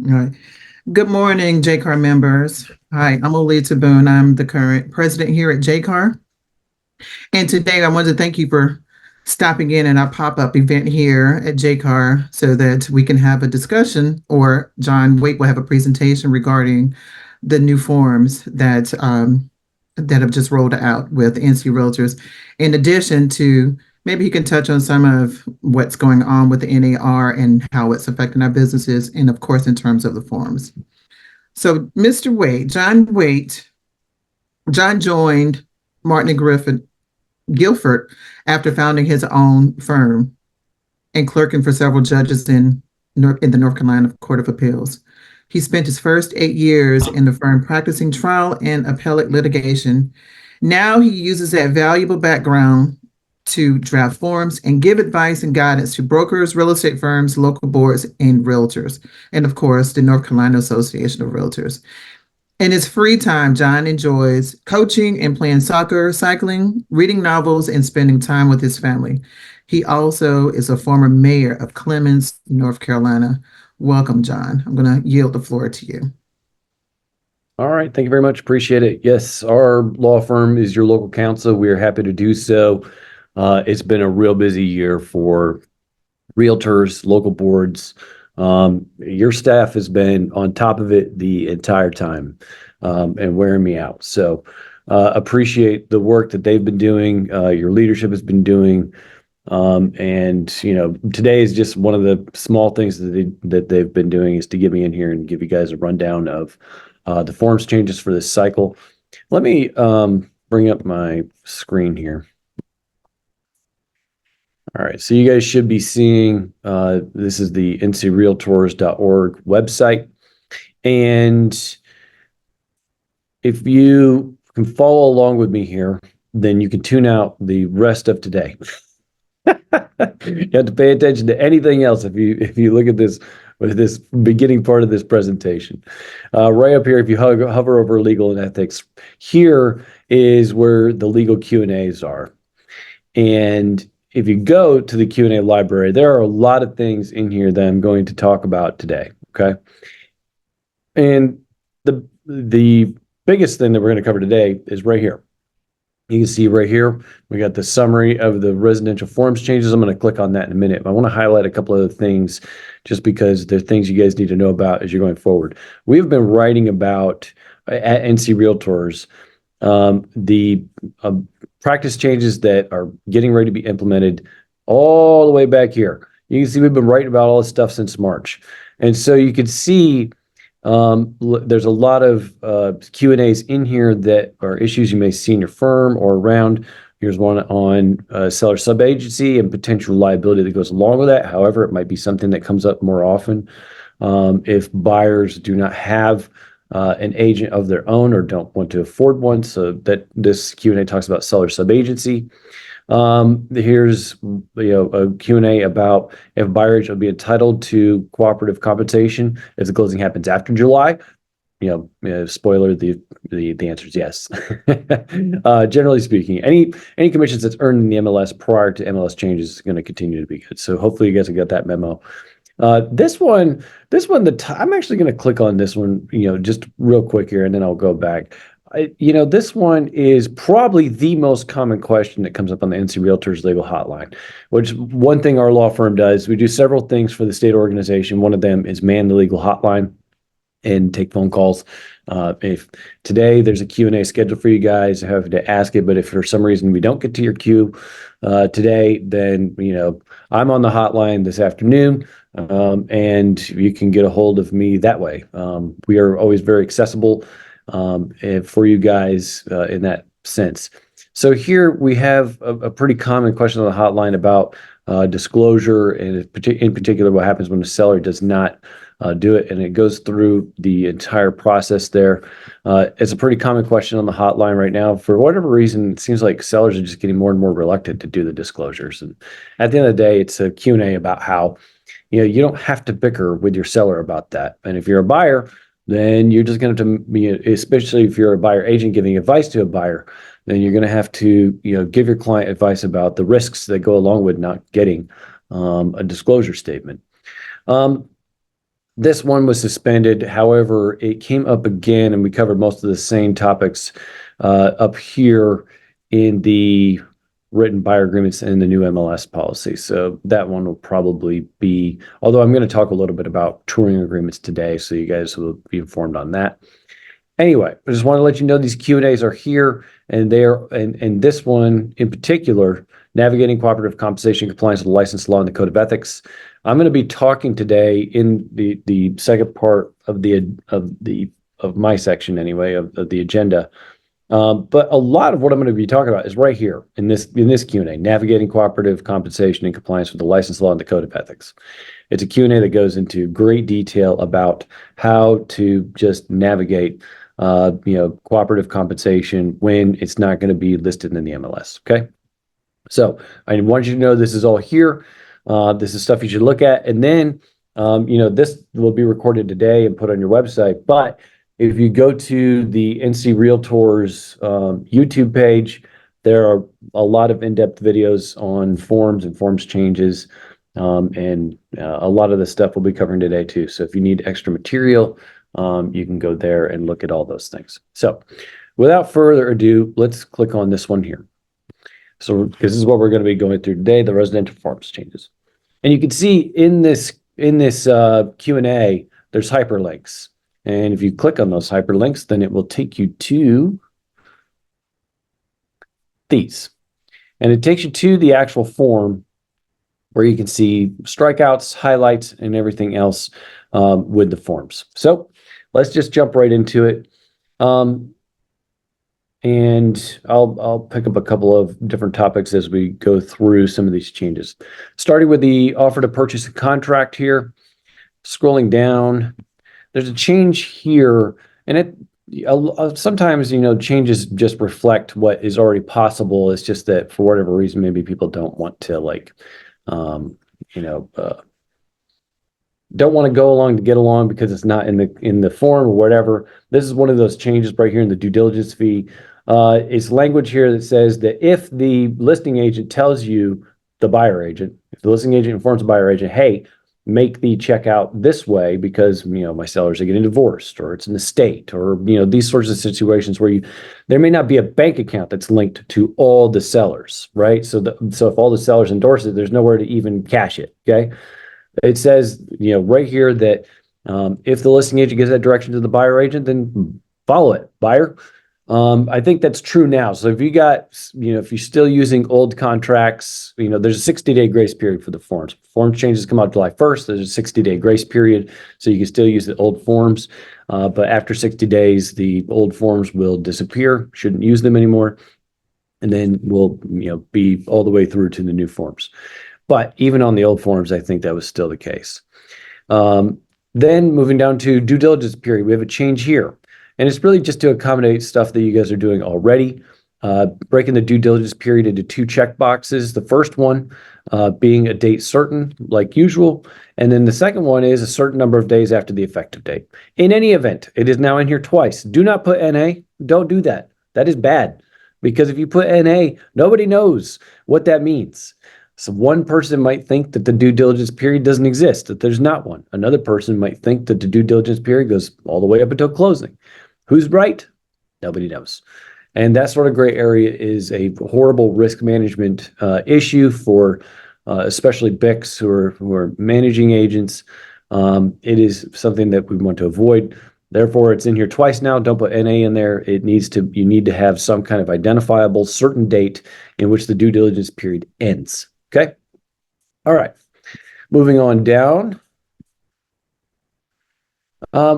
All right. Good morning, JCAR members. Hi, I'm Olita Boone. I'm the current president here at JCAR. And today I wanted to thank you for stopping in our pop-up event here at JCAR so that we can have a discussion, or John Waite will have a presentation regarding the new forms that have just rolled out with NC Realtors. In addition to, maybe he can touch on some of what's going on with the NAR and how it's affecting our businesses, and of course, in terms of the forms. So, Mr. Waite, John joined Martin and Griffin Guilford after founding his own firm and clerking for several judges in the North Carolina Court of Appeals. He spent his first 8 years in the firm practicing trial and appellate litigation. Now he uses that valuable background to draft forms and give advice and guidance to brokers, real estate firms, local boards, and realtors, and of course, the North Carolina Association of Realtors. In his free time, John enjoys coaching and playing soccer, cycling, reading novels, and spending time with his family. He also is a former mayor of Clemens, North Carolina. Welcome, John. I'm going to yield the floor to you. All right. Thank you very much. Appreciate it. Yes, our law firm is your local counsel. We are happy to do so. It's been a real busy year for realtors, local boards. Your staff has been on top of it the entire time and wearing me out. So appreciate the work that they've been doing, your leadership has been doing. And today is just one of the small things that they've been doing is to get me in here and give you guys a rundown of the forms changes for this cycle. Let me bring up my screen here. All right, so you guys should be seeing this is the ncrealtors.org website. And if you can follow along with me here, then you can tune out the rest of today. You have to pay attention to anything else if you look at this with this beginning part of this presentation. Right up here, if you hover over legal and ethics, here is where the legal Q&As are. And if you go to the Q&A library, there are a lot of things in here that I'm going to talk about today, okay? And the biggest thing that we're going to cover today is right here. You can see right here, we got the summary of the residential forms changes. I'm going to click on that in a minute. But I want to highlight a couple of things just because they're things you guys need to know about as you're going forward. We've been writing about at NC Realtors the practice changes that are getting ready to be implemented all the way back here. You can see we've been writing about all this stuff since March. And so you can see there's a lot of Q&As in here that are issues you may see in your firm or around. Here's one on seller subagency and potential liability that goes along with that. However, it might be something that comes up more often if buyers do not have an agent of their own or don't want to afford one. So that this Q&A talks about seller subagency. Here's a Q&A about if buyer agent will be entitled to cooperative compensation if the closing happens after July. Spoiler, the answer is yes. Generally speaking, any commissions that's earned in the MLS prior to MLS changes is going to continue to be good. So hopefully you guys have got that memo. This one, I'm actually going to click on this one, just real quick here, and then I'll go back. This one is probably the most common question that comes up on the NC Realtors legal hotline, which one thing our law firm does, we do several things for the state organization. One of them is man the legal hotline and take phone calls. If today there's a Q&A scheduled for you guys, I have to ask it, but if for some reason we don't get to your queue today, then, I'm on the hotline this afternoon. And you can get a hold of me that way. We are always very accessible for you guys in that sense. So here we have a pretty common question on the hotline about disclosure, and in particular, what happens when a seller does not do it, and it goes through the entire process there. It's a pretty common question on the hotline right now. For whatever reason, it seems like sellers are just getting more and more reluctant to do the disclosures. And at the end of the day, it's a Q&A about how you don't have to bicker with your seller about that. And if you're a buyer, then you're just going to have to be, especially if you're a buyer agent giving advice to a buyer, then you're going to have to, give your client advice about the risks that go along with not getting a disclosure statement. This one was suspended. However, it came up again, and we covered most of the same topics up here in the written buyer agreements and the new MLS policy. So that one will probably be, although I'm going to talk a little bit about touring agreements today, so you guys will be informed on that. Anyway, I just want to let you know these Q&As are here, and and this one in particular, navigating cooperative compensation compliance with the license law and the code of ethics. I'm going to be talking today in the second part of my section anyway of the agenda. But a lot of what I'm going to be talking about is right here in this Q&A, navigating cooperative compensation in compliance with the license law and the code of ethics. It's a Q&A that goes into great detail about how to just navigate cooperative compensation when it's not going to be listed in the MLS. Okay. So I want you to know this is all here. This is stuff you should look at. And then, this will be recorded today and put on your website. But if you go to the NC Realtors YouTube page, there are a lot of in-depth videos on forms and forms changes. And a lot of the stuff we'll be covering today too. So if you need extra material, you can go there and look at all those things. So without further ado, let's click on this one here. So this is what we're going to be going through today, the residential forms changes. And you can see in this Q&A, there's hyperlinks. And if you click on those hyperlinks, then it will take you to these. And it takes you to the actual form where you can see strikeouts, highlights, and everything else with the forms. So let's just jump right into it. And I'll pick up a couple of different topics as we go through some of these changes. Starting with the offer to purchase a contract here, scrolling down, there's a change here, and it sometimes, changes just reflect what is already possible. It's just that for whatever reason, maybe people don't want to don't want to go along to get along because it's not in the form or whatever. This is one of those changes right here in the due diligence fee. It's language here that says that if the listing agent tells you, the buyer agent, if the listing agent informs the buyer agent, hey, make the check out this way because my sellers are getting divorced or it's an estate or these sorts of situations where there may not be a bank account that's linked to all the sellers, right? So if all the sellers endorse it, there's nowhere to even cash it. Okay. It says, right here that if the listing agent gives that direction to the buyer agent, then follow it, buyer. I think that's true now. So if you got, if you're still using old contracts, there's a 60-day grace period for the forms. Form changes come out July 1st. There's a 60-day grace period. So you can still use the old forms. But after 60 days, the old forms will disappear. Shouldn't use them anymore. And then we'll, be all the way through to the new forms. But even on the old forms, I think that was still the case. Then moving down to due diligence period, we have a change here. And it's really just to accommodate stuff that you guys are doing already, breaking the due diligence period into two check boxes. The first one being a date certain, like usual. And then the second one is a certain number of days after the effective date. In any event, it is now in here twice. Do not put NA. Don't do that. That is bad. Because if you put NA, nobody knows what that means. So one person might think that the due diligence period doesn't exist, that there's not one. Another person might think that the due diligence period goes all the way up until closing. Who's right? Nobody knows. And that sort of gray area is a horrible risk management issue for especially BICs who are managing agents. It is something that we want to avoid. Therefore, it's in here twice now. Don't put NA in there. You need to have some kind of identifiable certain date in which the due diligence period ends. Okay. All right. Moving on down.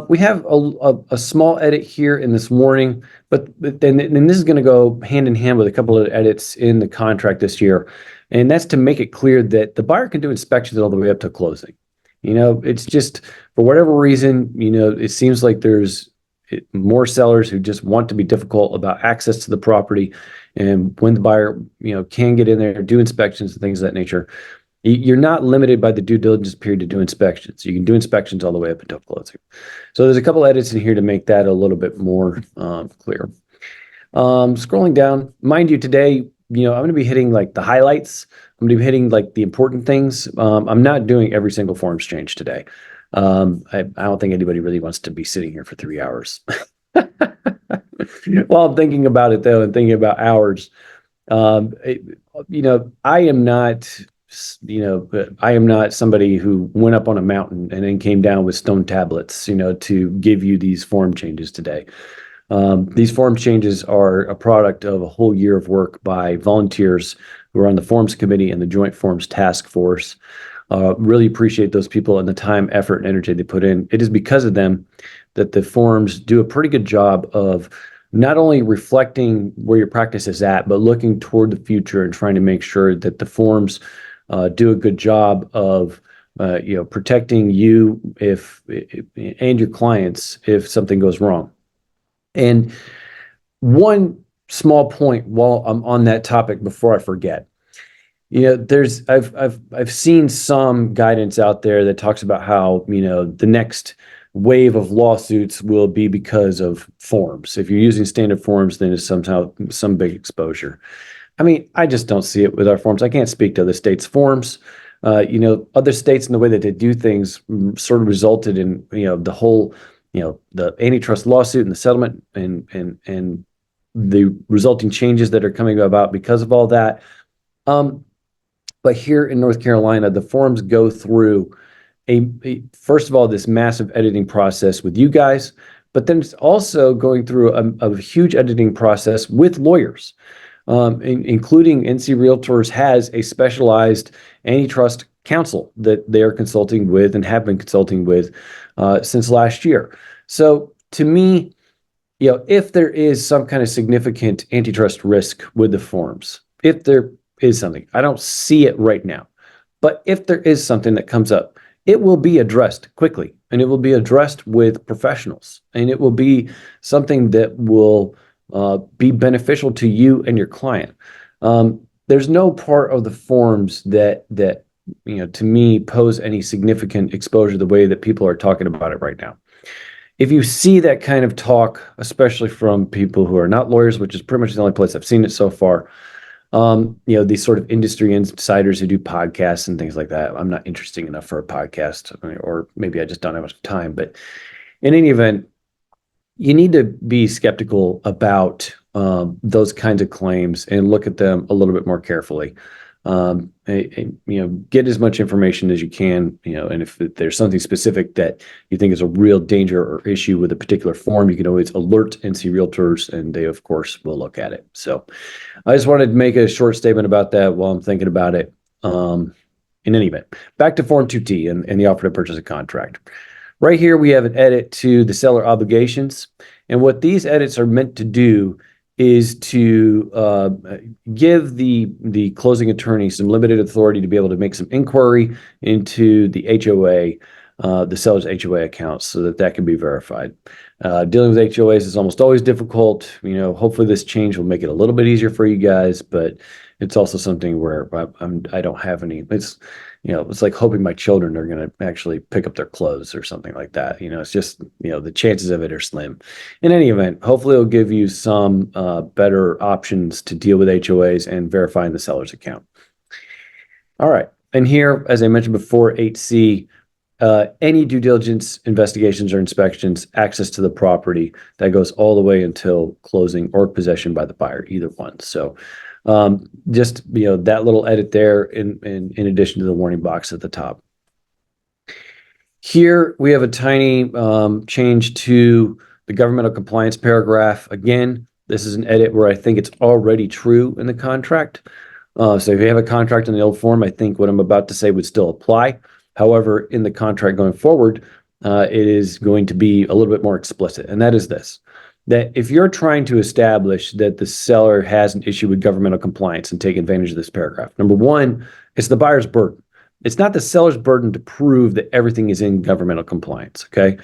We have a small edit here in this warning, but then this is going to go hand in hand with a couple of edits in the contract this year. And that's to make it clear that the buyer can do inspections all the way up to closing. It's just for whatever reason, it seems like there's more sellers who just want to be difficult about access to the property. And when the buyer, can get in there, do inspections and things of that nature, you're not limited by the due diligence period to do inspections. You can do inspections all the way up until closing. So there's a couple edits in here to make that a little bit more clear. Scrolling down, mind you, today, I'm going to be hitting like the highlights. I'm going to be hitting like the important things. I'm not doing every single forms change today. I don't think anybody really wants to be sitting here for 3 hours. While I'm thinking about it, though, and thinking about hours, it, I am not, I am not somebody who went up on a mountain and then came down with stone tablets, to give you these form changes today. These form changes are a product of a whole year of work by volunteers who are on the Forms Committee and the Joint Forms Task Force. Really appreciate those people and the time, effort, and energy they put in. It is because of them that the forms do a pretty good job of not only reflecting where your practice is at, but looking toward the future and trying to make sure that the forms do a good job of protecting you and your clients if something goes wrong. And one small point while I'm on that topic before I forget. I've seen some guidance out there that talks about how, the next wave of lawsuits will be because of forms. If you're using standard forms, then it's somehow some big exposure. I mean, I just don't see it with our forms. I can't speak to other states' forms. Other states and the way that they do things sort of resulted in, the whole, the antitrust lawsuit and the settlement and the resulting changes that are coming about because of all that. But here in North Carolina, the forms go through first of all, this massive editing process with you guys, but then it's also going through a huge editing process with lawyers, including NC Realtors has a specialized antitrust counsel that they are consulting with and have been consulting with since last year. So to me, if there is some kind of significant antitrust risk with the forms, if there is something, I don't see it right now, but if there is something that comes up, it will be addressed quickly and it will be addressed with professionals and it will be something that will be beneficial to you and your client. There's no part of the forms that to me pose any significant exposure the way that people are talking about it right now. If you see that kind of talk, especially from people who are not lawyers, which is pretty much the only place I've seen it so far, these sort of industry insiders who do podcasts and things like that. I'm not interesting enough for a podcast, or maybe I just don't have much time. But in any event, you need to be skeptical about those kinds of claims and look at them a little bit more carefully. Get as much information as you can, and if there's something specific that you think is a real danger or issue with a particular form, you can always alert NC Realtors and they, of course, will look at it. So I just wanted to make a short statement about that while I'm thinking about it. In any event, back to Form 2T and the offer to purchase a contract. Right here, we have an edit to the seller obligations. And what these edits are meant to do is to give the closing attorney some limited authority to be able to make some inquiry into the HOA, the seller's HOA accounts, so that can be verified. Dealing with HOAs is almost always difficult. Hopefully this change will make it a little bit easier for you guys, but it's also something where I don't have any. It's like hoping my children are going to actually pick up their clothes or something like that. It's just, the chances of it are slim. In any event, hopefully it'll give you some better options to deal with HOAs and verifying the seller's account. All right. And here, as I mentioned before, 8C, any due diligence investigations or inspections, access to the property, that goes all the way until closing or possession by the buyer, either one. So just that little edit there in addition to the warning box at the top. Here we have a tiny change to the governmental compliance paragraph. Again, this is an edit where I think it's already true in the contract. So if you have a contract in the old form, I think what I'm about to say would still apply. However, in the contract going forward, it is going to be a little bit more explicit, and that is this: that if you're trying to establish that the seller has an issue with governmental compliance and take advantage of this paragraph, number one, it's the buyer's burden. It's not the seller's burden to prove that everything is in governmental compliance, okay?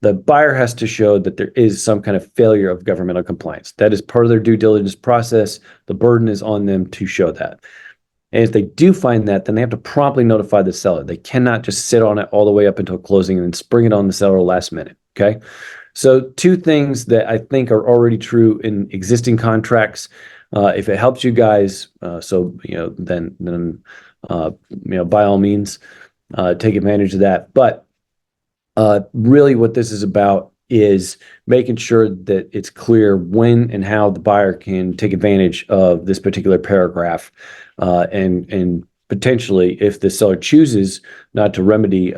The buyer has to show that there is some kind of failure of governmental compliance. That is part of their due diligence process. The burden is on them to show that. And if they do find that, then they have to promptly notify the seller. They cannot just sit on it all the way up until closing and then spring it on the seller last minute, okay? So two things that I think are already true in existing contracts. If it helps you guys, then by all means, take advantage of that. But Really what this is about is making sure that it's clear when and how the buyer can take advantage of this particular paragraph, and potentially, if the seller chooses not to remedy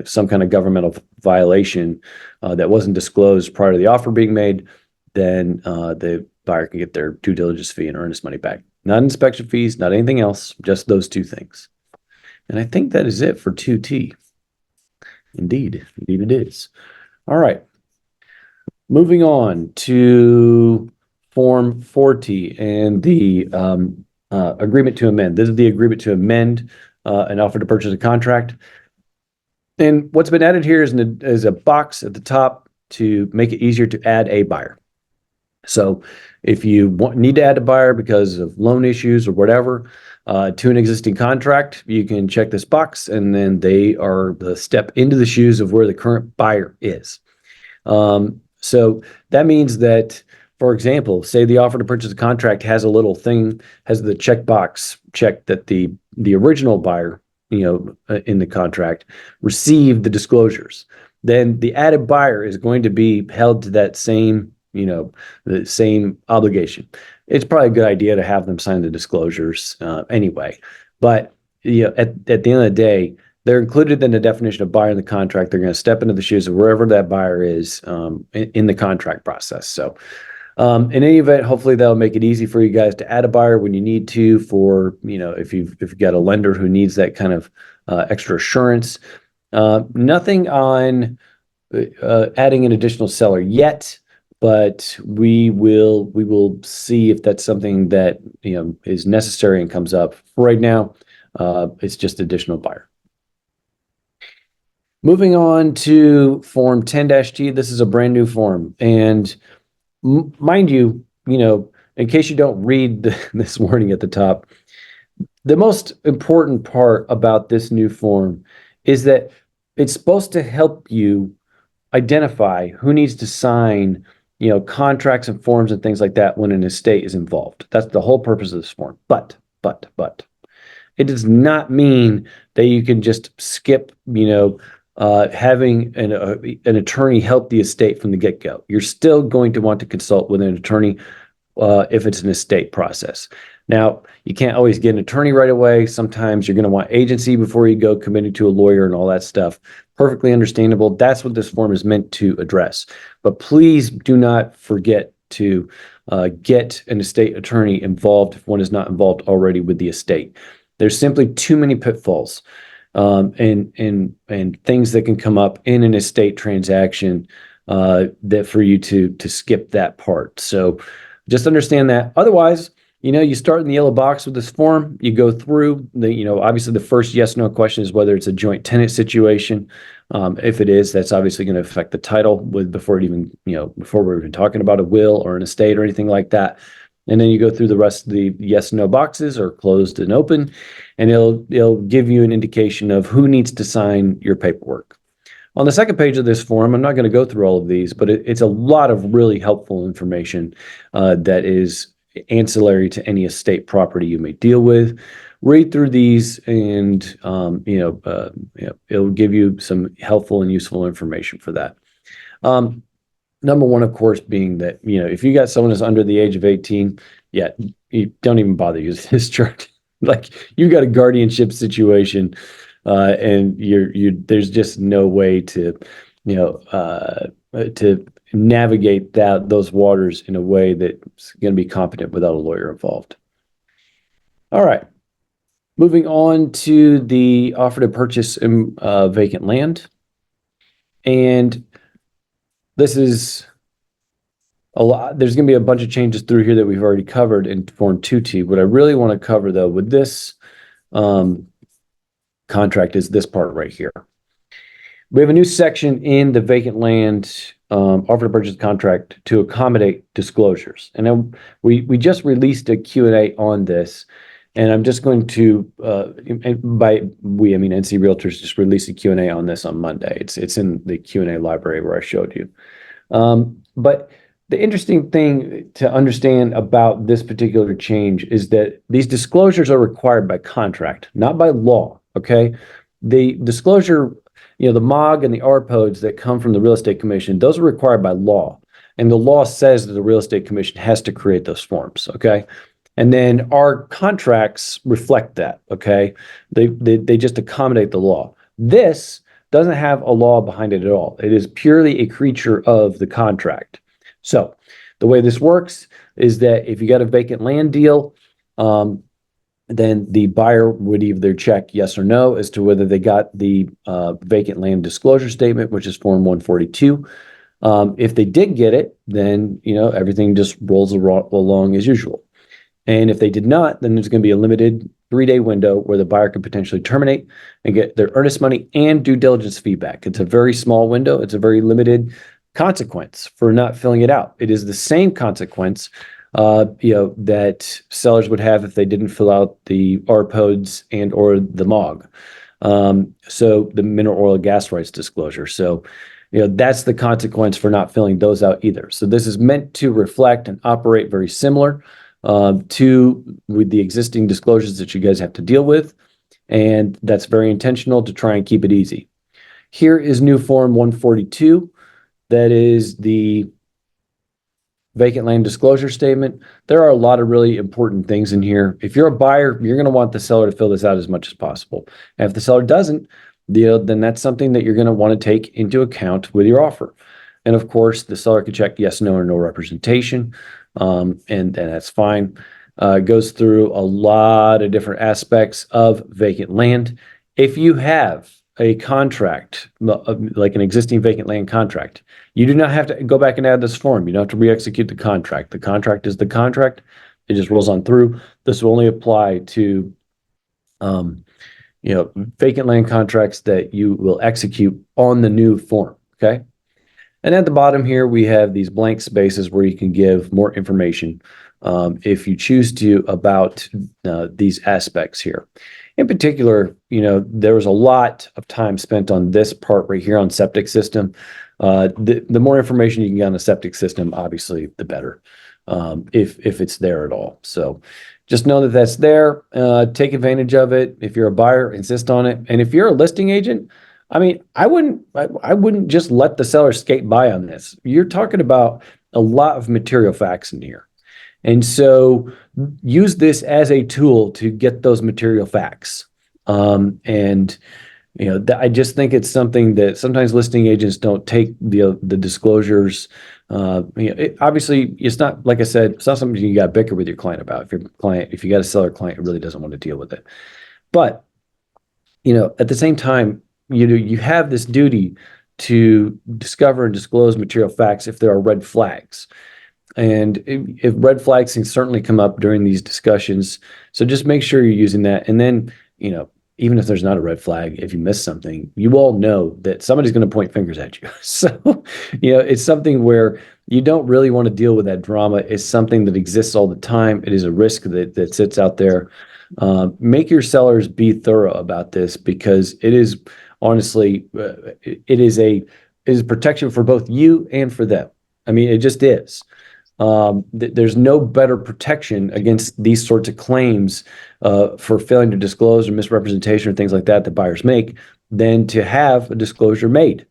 some kind of governmental violation that wasn't disclosed prior to the offer being made, then the buyer can get their due diligence fee and earnest money back. Not inspection fees, not anything else, just those two things. And I think that is it for 2T. Indeed, indeed it is. All right. Moving on to Form 4T and the agreement to amend. This is the agreement to amend an offer to purchase a contract. And what's been added here is a box at the top to make it easier to add a buyer. So if you need to add a buyer because of loan issues or whatever to an existing contract, you can check this box, and then they are the step into the shoes of where the current buyer is. So that means that, for example, say the offer to purchase a contract has a little thing, has the checkbox check that the original buyer, in the contract received the disclosures. Then the added buyer is going to be held to that same, the same obligation. It's probably a good idea to have them sign the disclosures anyway. But at the end of the day, they're included in the definition of buyer in the contract. They're going to step into the shoes of wherever that buyer is in the contract process. So in any event, hopefully that'll make it easy for you guys to add a buyer when you need to, for, if you've got a lender who needs that kind of extra assurance. Nothing on adding an additional seller yet, but we will see if that's something that is necessary and comes up. For right now, it's just additional buyer. Moving on to Form 10-T, this is a brand new form. And mind you, in case you don't read this warning at the top, the most important part about this new form is that it's supposed to help you identify who needs to sign, contracts and forms and things like that when an estate is involved. That's the whole purpose of this form. But it does not mean that you can just skip, having an attorney help the estate from the get-go. You're still going to want to consult with an attorney if it's an estate process. Now, you can't always get an attorney right away. Sometimes you're going to want agency before you go committing to a lawyer and all that stuff. Perfectly understandable. That's what this form is meant to address. But please do not forget to get an estate attorney involved if one is not involved already with the estate. There's simply too many pitfalls and things that can come up in an estate transaction that for you to skip that part. So just understand that. Otherwise, you start in the yellow box with this form, you go through obviously the first yes, no question is whether it's a joint tenant situation. If it is, that's obviously going to affect the title before we're even talking about a will or an estate or anything like that. And then you go through the rest of the yes, no boxes are closed and open, and it'll give you an indication of who needs to sign your paperwork. On the second page of this form, I'm not going to go through all of these, but it's a lot of really helpful information that is ancillary to any estate property you may deal with. Read through these, and it'll give you some helpful and useful information for that. Number one, of course, being that if you got someone that's under the age of 18, yeah, you don't even bother using this chart. Like, you got a guardianship situation, and there's just no way to navigate those waters in a way that's going to be competent without a lawyer involved. All right. Moving on to the offer to purchase vacant land. And this is a lot. There's going to be a bunch of changes through here that we've already covered in Form 2T. What I really want to cover, though, with this contract is this part right here. We have a new section in the vacant land offer to purchase contract to accommodate disclosures. And then we just released a Q&A on this. And I'm just going to, by we, I mean NC Realtors just released a Q&A on this on Monday. It's in the Q&A library where I showed you. But the interesting thing to understand about this particular change is that these disclosures are required by contract, not by law, okay? The disclosure the MOG and the RPODs that come from the Real Estate Commission, those are required by law. And the law says that the Real Estate Commission has to create those forms, okay? And then our contracts reflect that, okay? They just accommodate the law. This doesn't have a law behind it at all. It is purely a creature of the contract. So the way this works is that if you got a vacant land deal, then the buyer would either check yes or no as to whether they got the vacant land disclosure statement, which is Form 142. If they did get it, then everything just rolls along as usual. And if they did not, then there's going to be a limited 3-day window where the buyer could potentially terminate and get their earnest money and due diligence feedback. It's a very small window. It's a very limited consequence for not filling it out. It is the same consequence that sellers would have if they didn't fill out the RPODs and or the MOG. So the mineral oil gas rights disclosure. So that's the consequence for not filling those out either. So this is meant to reflect and operate very similar with the existing disclosures that you guys have to deal with. And that's very intentional to try and keep it easy. Here is new Form 142. That is the vacant land disclosure statement. There are a lot of really important things in here. If you're a buyer, you're going to want the seller to fill this out as much as possible. And if the seller doesn't, then that's something that you're going to want to take into account with your offer. And of course, the seller could check yes, no, or no representation, and that's fine. It goes through a lot of different aspects of vacant land. If you have a contract, like an existing vacant land contract, you do not have to go back and add this form. You don't have to re-execute the contract. The contract is the contract. It just rolls on through. This will only apply to vacant land contracts that you will execute on the new form, okay? And at the bottom here, we have these blank spaces where you can give more information if you choose to about these aspects here. In particular, there was a lot of time spent on this part right here on septic system. The more information you can get on the septic system, obviously, the better, if it's there at all. So just know that that's there. Take advantage of it. If you're a buyer, insist on it. And if you're a listing agent, I mean, I wouldn't just let the seller skate by on this. You're talking about a lot of material facts in here. And so use this as a tool to get those material facts. I just think it's something that sometimes listing agents don't take the disclosures. Obviously, it's not, like I said, it's not something you got to bicker with your client about. If you got a seller client who really doesn't want to deal with it. But, at the same time, you have this duty to discover and disclose material facts if there are red flags. And if red flags can certainly come up during these discussions. So just make sure you're using that. And then, even if there's not a red flag, if you miss something, you all know that somebody's going to point fingers at you. So, it's something where you don't really want to deal with that drama. It's something that exists all the time. It is a risk that sits out there. Make your sellers be thorough about this, because it is honestly, it is protection for both you and for them. I mean, it just is. There's no better protection against these sorts of claims for failing to disclose or misrepresentation or things like that buyers make than to have a disclosure made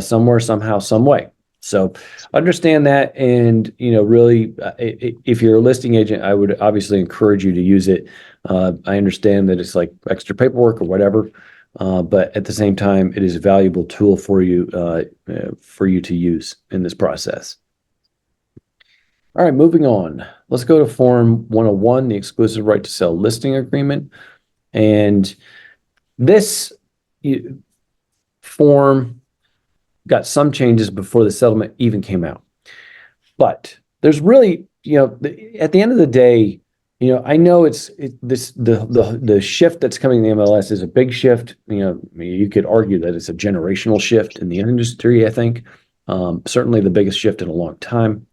somewhere, somehow, some way. So understand that, and really, if you're a listing agent, I would obviously encourage you to use it. I understand that it's like extra paperwork or whatever, but at the same time, it is a valuable tool for you to use in this process. All right, moving on. Let's go to Form 101, the exclusive right to sell listing agreement. And this form got some changes before the settlement even came out. But there's really, at the end of the day, I know the shift that's coming in the MLS is a big shift. You could argue that it's a generational shift in the industry, I think. Certainly the biggest shift in a long time.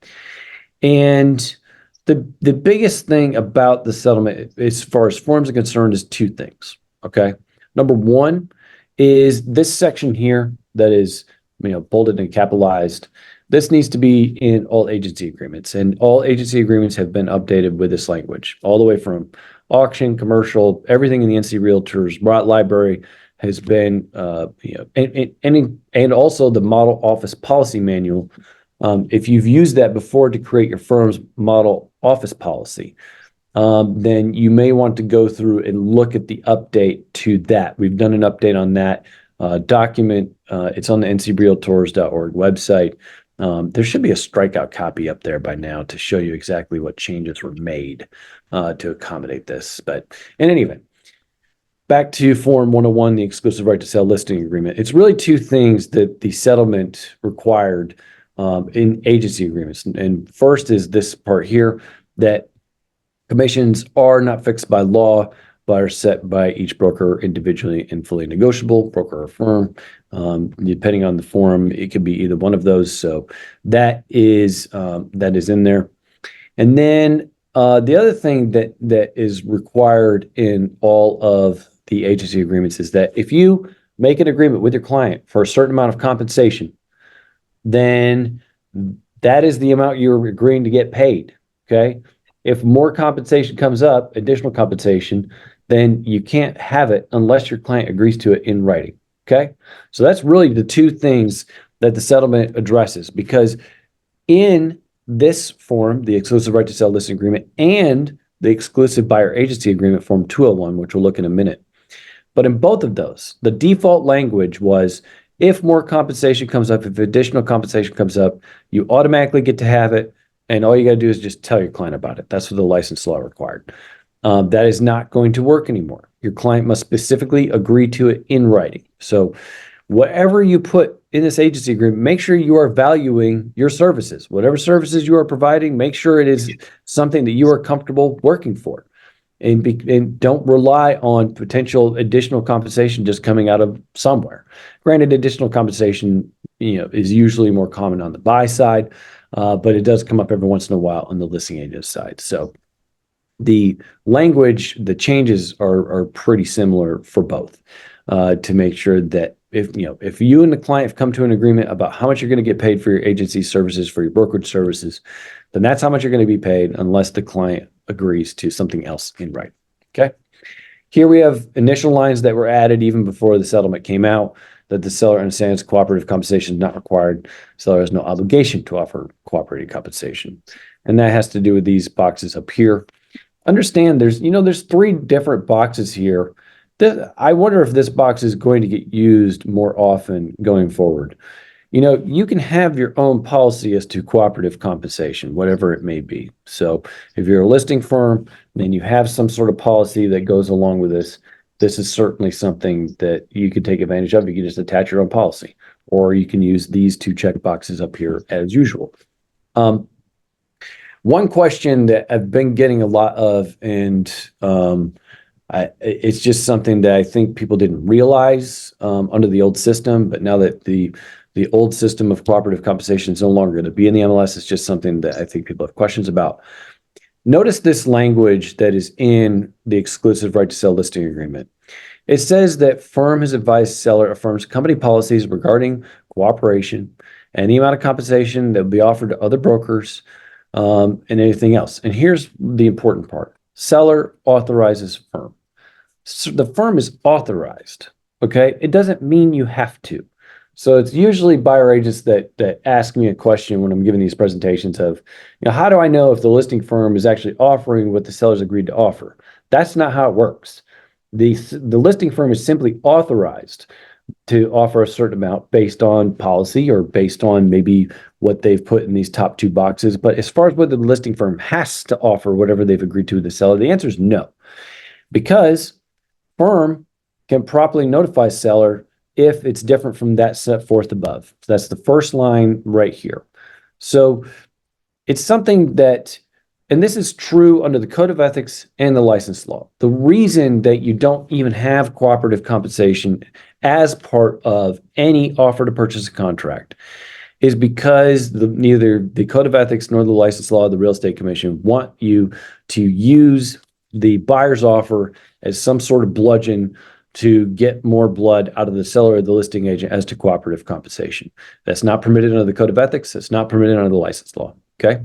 And the biggest thing about the settlement, as far as forms are concerned, is two things. Okay. Number one is this section here that is, bolded and capitalized. This needs to be in all agency agreements, and all agency agreements have been updated with this language, all the way from auction, commercial, everything in the NC Realtors library has been, and also the model office policy manual. If you've used that before to create your firm's model office policy, then you may want to go through and look at the update to that. We've done an update on that document. It's on the ncrealtors.org website. There should be a strikeout copy up there by now to show you exactly what changes were made to accommodate this. But in any event, back to Form 101, the exclusive right to sell listing agreement. It's really two things that the settlement required in agency agreements. And first is this part here, that commissions are not fixed by law, but are set by each broker individually and fully negotiable, broker or firm. Depending on the form, it could be either one of those. So that is in there. And then the other thing that is required in all of the agency agreements is that if you make an agreement with your client for a certain amount of compensation, then that is the amount you're agreeing to get paid. Okay. If more compensation comes up, additional compensation, then you can't have it unless your client agrees to it in writing. Okay. So that's really the two things that the settlement addresses, because in this form, the exclusive right to sell listing agreement and the exclusive buyer agency agreement, Form 201, which we'll look in a minute. But in both of those, the default language was if more compensation comes up, if additional compensation comes up, you automatically get to have it. And all you got to do is just tell your client about it. That's what the license law required. That is not going to work anymore. Your client must specifically agree to it in writing. So whatever you put in this agency agreement, make sure you are valuing your services. Whatever services you are providing, make sure it is something that you are comfortable working for. And don't rely on potential additional compensation just coming out of somewhere. Granted, additional compensation, is usually more common on the buy side, but it does come up every once in a while on the listing agent side. So the language, the changes are pretty similar for both, to make sure that if you and the client have come to an agreement about how much you're going to get paid for your agency services, for your brokerage services, then that's how much you're going to be paid unless the client agrees to something else in writing. Okay. Here we have initial lines that were added even before the settlement came out, that the seller understands cooperative compensation is not required. Seller has no obligation to offer cooperative compensation. And that has to do with these boxes up here. Understand there's three different boxes here. I wonder if this box is going to get used more often going forward. You can have your own policy as to cooperative compensation, whatever it may be. So if you're a listing firm and you have some sort of policy that goes along with this, this is certainly something that you could take advantage of. You can just attach your own policy, or you can use these two check boxes up here as usual. One question that I've been getting a lot of, and it's just something that I think people didn't realize under the old system, but now that the old system of cooperative compensation is no longer going to be in the MLS, it's just something that I think people have questions about. Notice this language that is in the exclusive right to sell listing agreement. It says that firm has advised seller affirms company policies regarding cooperation and the amount of compensation that will be offered to other brokers, and anything else. And here's the important part. Seller authorizes firm. So the firm is authorized, okay? It doesn't mean you have to. So it's usually buyer agents that ask me a question when I'm giving these presentations of, how do I know if the listing firm is actually offering what the seller's agreed to offer? That's not how it works. The listing firm is simply authorized to offer a certain amount based on policy or based on maybe what they've put in these top two boxes. But as far as whether the listing firm has to offer whatever they've agreed to with the seller, the answer is no, because firm can properly notify seller if it's different from that set forth above. So that's the first line right here. So it's something that, and this is true under the Code of Ethics and the license law. The reason that you don't even have cooperative compensation as part of any offer to purchase a contract is because neither the Code of Ethics nor the license law of the Real Estate Commission want you to use the buyer's offer as some sort of bludgeon to get more blood out of the seller or the listing agent as to cooperative compensation. That's not permitted under the Code of Ethics. It's not permitted under the license law. Okay.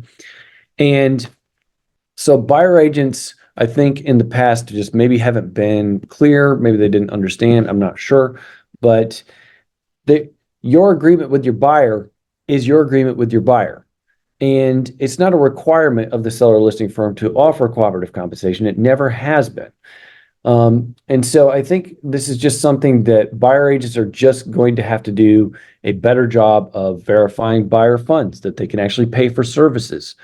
And so buyer agents, I think in the past just maybe haven't been clear. Maybe they didn't understand. I'm not sure. But your agreement with your buyer is your agreement with your buyer. And it's not a requirement of the seller listing firm to offer cooperative compensation. It never has been. And so I think this is just something that buyer agents are just going to have to do a better job of verifying buyer funds, that they can actually pay for services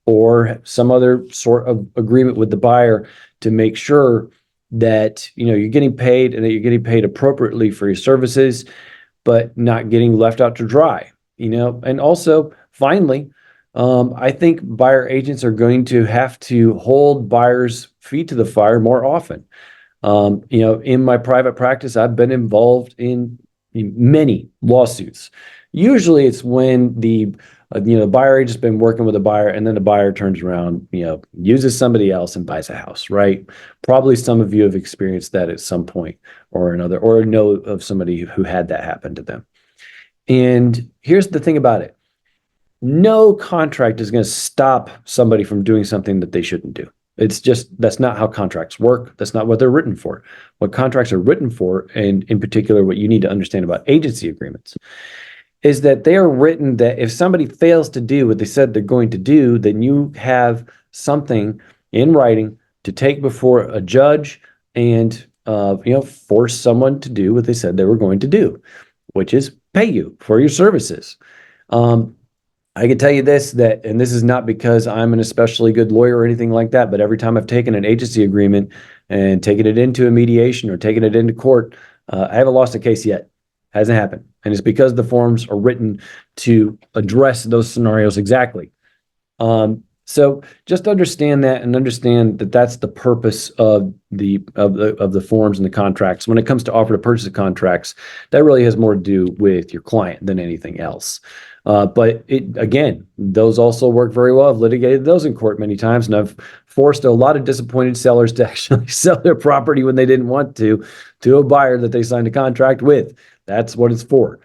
or some other sort of agreement with the buyer to make sure that you're getting paid and that you're getting paid appropriately for your services, but not getting left out to dry. And also finally, I think buyer agents are going to have to hold buyers' feet to the fire more often. In my private practice, I've been involved in many lawsuits. Usually it's when the buyer agent's been working with a buyer and then the buyer turns around, uses somebody else and buys a house, right? Probably some of you have experienced that at some point or another, or know of somebody who had that happen to them. And here's the thing about it. No contract is going to stop somebody from doing something that they shouldn't do. It's just, that's not how contracts work. That's not what they're written for. What contracts are written for, and in particular, what you need to understand about agency agreements, is that they are written that if somebody fails to do what they said they're going to do, then you have something in writing to take before a judge and force someone to do what they said they were going to do, which is pay you for your services. I can tell you this, and this is not because I'm an especially good lawyer or anything like that, but every time I've taken an agency agreement and taken it into a mediation or taken it into court, I haven't lost a case yet. Hasn't happened. And it's because the forms are written to address those scenarios exactly. So just understand that, and understand that that's the purpose of the forms and the contracts. When it comes to offer to purchase contracts, that really has more to do with your client than anything else. But again, those also work very well. I've litigated those in court many times, and I've forced a lot of disappointed sellers to actually sell their property when they didn't want to a buyer that they signed a contract with. That's what it's for.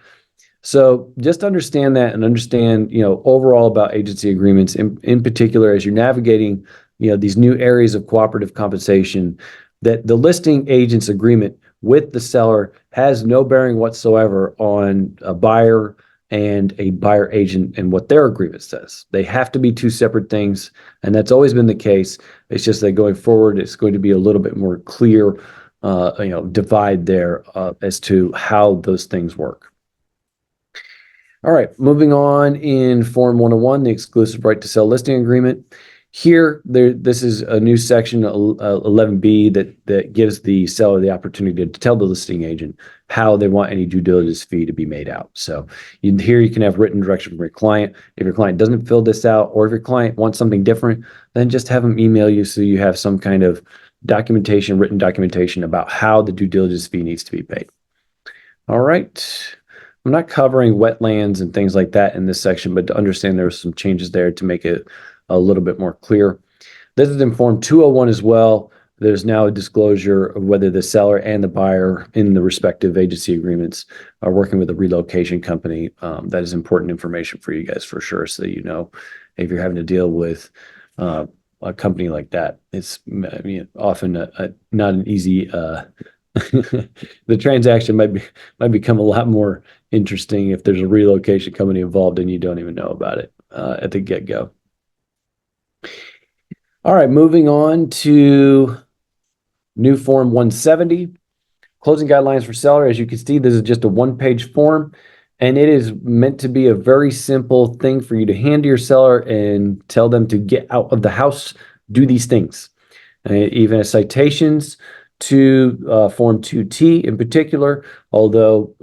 So just understand that, and understand, overall about agency agreements in particular as you're navigating, these new areas of cooperative compensation, that the listing agent's agreement with the seller has no bearing whatsoever on a buyer and a buyer agent and what their agreement says. They have to be two separate things, and that's always been the case. It's just that going forward, it's going to be a little bit more clear, divide there as to how those things work. All right, moving on in Form 101, the exclusive right to sell listing agreement. Here, this is a new section, 11B, that gives the seller the opportunity to tell the listing agent how they want any due diligence fee to be made out. So here you can have written direction from your client. If your client doesn't fill this out, or if your client wants something different, then just have them email you so you have some kind of documentation, written documentation about how the due diligence fee needs to be paid. All right. I'm not covering wetlands and things like that in this section, but to understand there are some changes there to make it a little bit more clear. This is in Form 201 as well. There's now a disclosure of whether the seller and the buyer in the respective agency agreements are working with a relocation company. That is important information for you guys for sure, so that if you're having to deal with a company like that, it's often not an easy the transaction might become a lot more interesting if there's a relocation company involved and you don't even know about it at the get-go. All right, moving on to new Form 170, closing guidelines for seller. As you can see, this is just a one-page form, and it is meant to be a very simple thing for you to hand to your seller and tell them to get out of the house, do these things. Even as citations to Form 2T in particular, although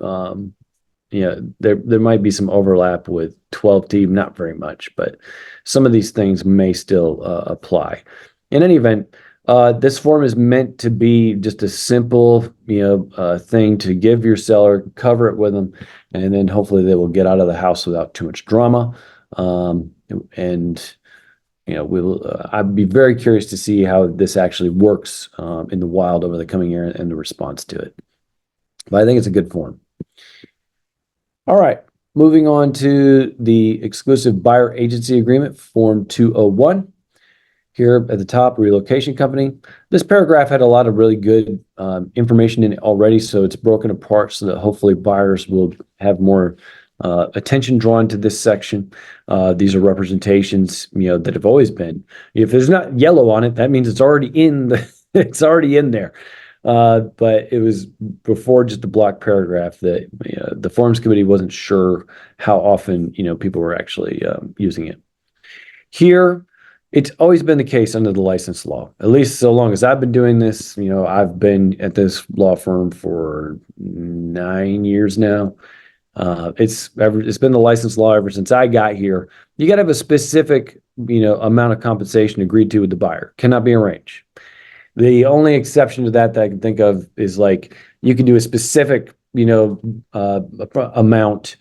there might be some overlap with 12T, not very much, but some of these things may still apply. In any event, this form is meant to be just a simple thing to give your seller, cover it with them, and then hopefully they will get out of the house without too much drama. I'd be very curious to see how this actually works in the wild over the coming year and the response to it. But I think it's a good form. All right, moving on to the exclusive buyer agency agreement, Form 201. here at the top, relocation company. This paragraph had a lot of really good information in it already, so it's broken apart so that hopefully buyers will have more attention drawn to this section. These are representations, that have always been. If there's not yellow on it, that means it's already in the it's already in there. But it was before just a block paragraph that the forms committee wasn't sure how often people were actually using it. Here, it's always been the case under the license law, at least so long as I've been doing this. I've been at this law firm for 9 years now. It's been the license law ever since I got here. You got to have a specific, amount of compensation agreed to with the buyer. Cannot be arranged. The only exception to that I can think of is like you can do a specific, amount,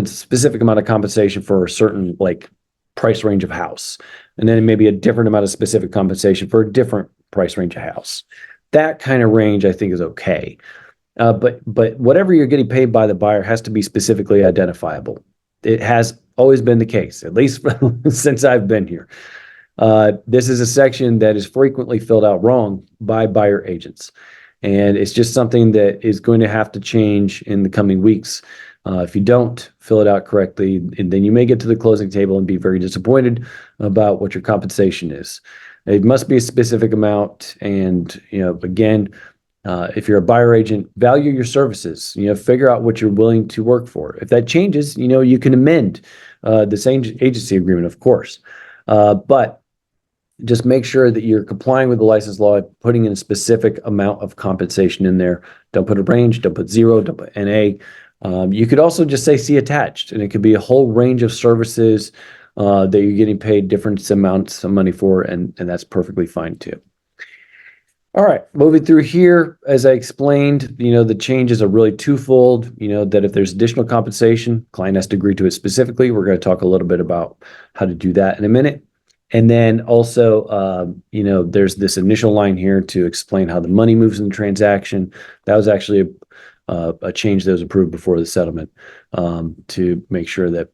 specific amount of compensation for a certain like price range of house, and then maybe a different amount of specific compensation for a different price range of house. That kind of range I think is okay. But whatever you're getting paid by the buyer has to be specifically identifiable. It has always been the case, at least since I've been here. This is a section that is frequently filled out wrong by buyer agents. And it's just something that is going to have to change in the coming weeks. If you don't fill it out correctly, and then you may get to the closing table and be very disappointed about what your compensation is. It must be a specific amount. And, again, if you're a buyer agent, value your services, figure out what you're willing to work for. If that changes, you can amend the same agency agreement, of course. But just make sure that you're complying with the license law, putting in a specific amount of compensation in there. Don't put a range, don't put zero, don't put NA. You could also just say see attached, and it could be a whole range of services that you're getting paid different amounts of money for, and that's perfectly fine too. All right, moving through here, as I explained, the changes are really twofold. That if there's additional compensation, client has to agree to it specifically. We're going to talk a little bit about how to do that in a minute. And then also, there's this initial line here to explain how the money moves in the transaction. That was actually a change that was approved before the settlement to make sure that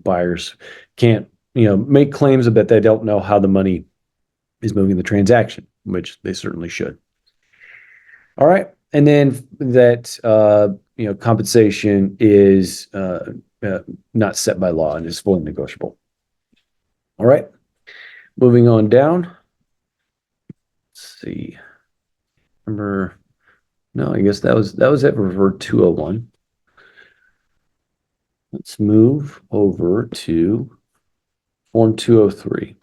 buyers can't make claims that they don't know how the money is moving the transaction, which they certainly should. All right, and then that compensation is not set by law and is fully negotiable. All right. Moving on down. Let's see. I guess that was it for 201. Let's move over to Form 203.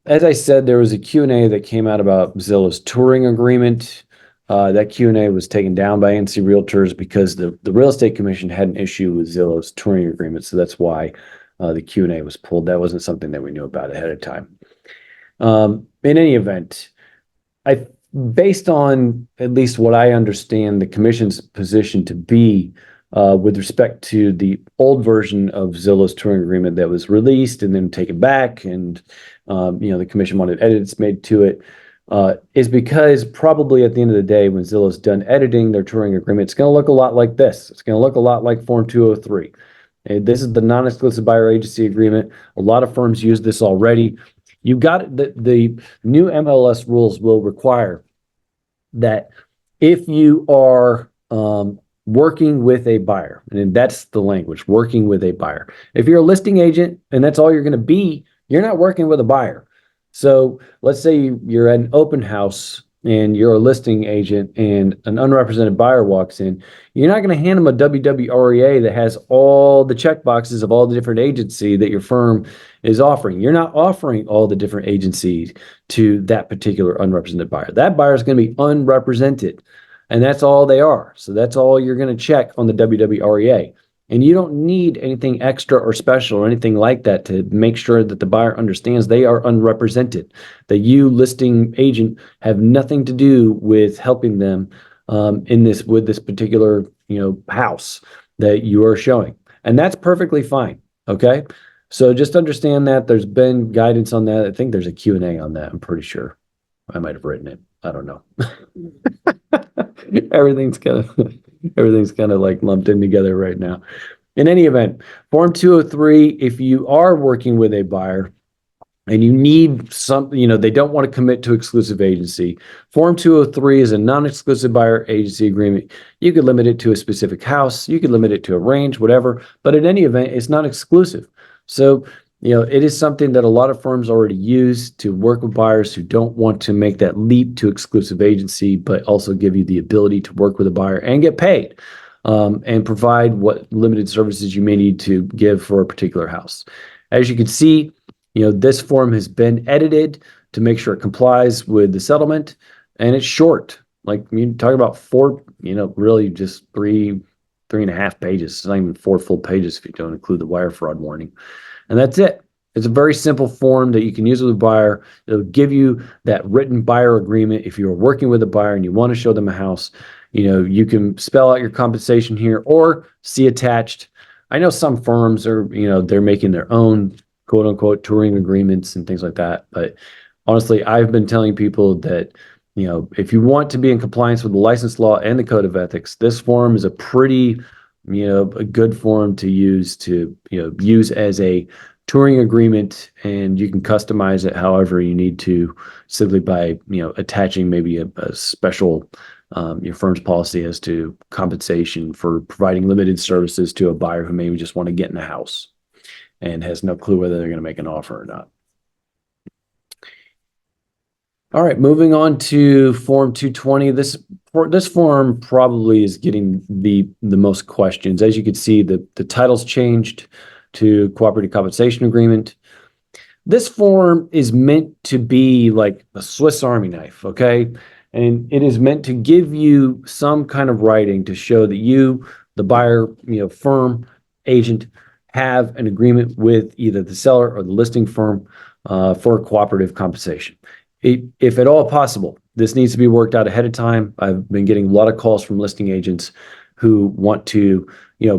As I said, there was a Q&A that came out about Zillow's touring agreement. That Q&A was taken down by NC Realtors because the Real Estate Commission had an issue with Zillow's touring agreement, so that's why the Q&A was pulled. That wasn't something that we knew about ahead of time. In any event, based on at least what I understand the commission's position to be with respect to the old version of Zillow's touring agreement that was released and then taken back, and the commission wanted edits made to it, is because probably at the end of the day, when Zillow's done editing their touring agreement, it's going to look a lot like this. It's going to look a lot like Form 203. This is the non-exclusive buyer agency agreement. A lot of firms use this already. You've got the new MLS rules will require that if you are working with a buyer, and that's the language, working with a buyer. If you're a listing agent and that's all you're going to be, you're not working with a buyer. So let's say you're at an open house and you're a listing agent and an unrepresented buyer walks in, you're not going to hand them a WWREA that has all the check boxes of all the different agency that your firm is offering. You're not offering all the different agencies to that particular unrepresented buyer. That buyer is going to be unrepresented, and that's all they are. So that's all you're going to check on the WWREA. And you don't need anything extra or special or anything like that to make sure that the buyer understands they are unrepresented, that you, listing agent, have nothing to do with helping them with this particular house that you are showing. And that's perfectly fine. Okay. So just understand that there's been guidance on that. I think there's a Q&A on that. I'm pretty sure I might have written it. I don't know. Everything's kind of like lumped in together right now. In any event, Form 203, if you are working with a buyer, and you need some, they don't want to commit to exclusive agency. Form 203 is a non-exclusive buyer agency agreement. You could limit it to a specific house, you could limit it to a range, whatever, but in any event, it's not exclusive. So, it is something that a lot of firms already use to work with buyers who don't want to make that leap to exclusive agency, but also give you the ability to work with a buyer and get paid, and provide what limited services you may need to give for a particular house. As you can see, this form has been edited to make sure it complies with the settlement, and it's short. Like, you talk about four, really just three and a half pages. It's not even 4 full pages if you don't include the wire fraud warning. And that's it. It's a very simple form that you can use with a buyer. It'll give you that written buyer agreement. If you're working with a buyer and you want to show them a house, you can spell out your compensation here or see attached. I know some firms are, they're making their own quote unquote touring agreements and things like that. But honestly, I've been telling people that, if you want to be in compliance with the license law and the code of ethics, this form is a pretty, a good form to use use as a touring agreement, and you can customize it however you need to, simply by, attaching maybe a special, your firm's policy as to compensation for providing limited services to a buyer who maybe just want to get in a house and has no clue whether they're going to make an offer or not. All right, moving on to Form 220. This form probably is getting the most questions. As you can see, the title's changed to Cooperative Compensation Agreement. This form is meant to be like a Swiss Army knife, okay? And it is meant to give you some kind of writing to show that you, the buyer, firm, agent, have an agreement with either the seller or the listing firm for cooperative compensation. If at all possible, this needs to be worked out ahead of time. I've been getting a lot of calls from listing agents who want to,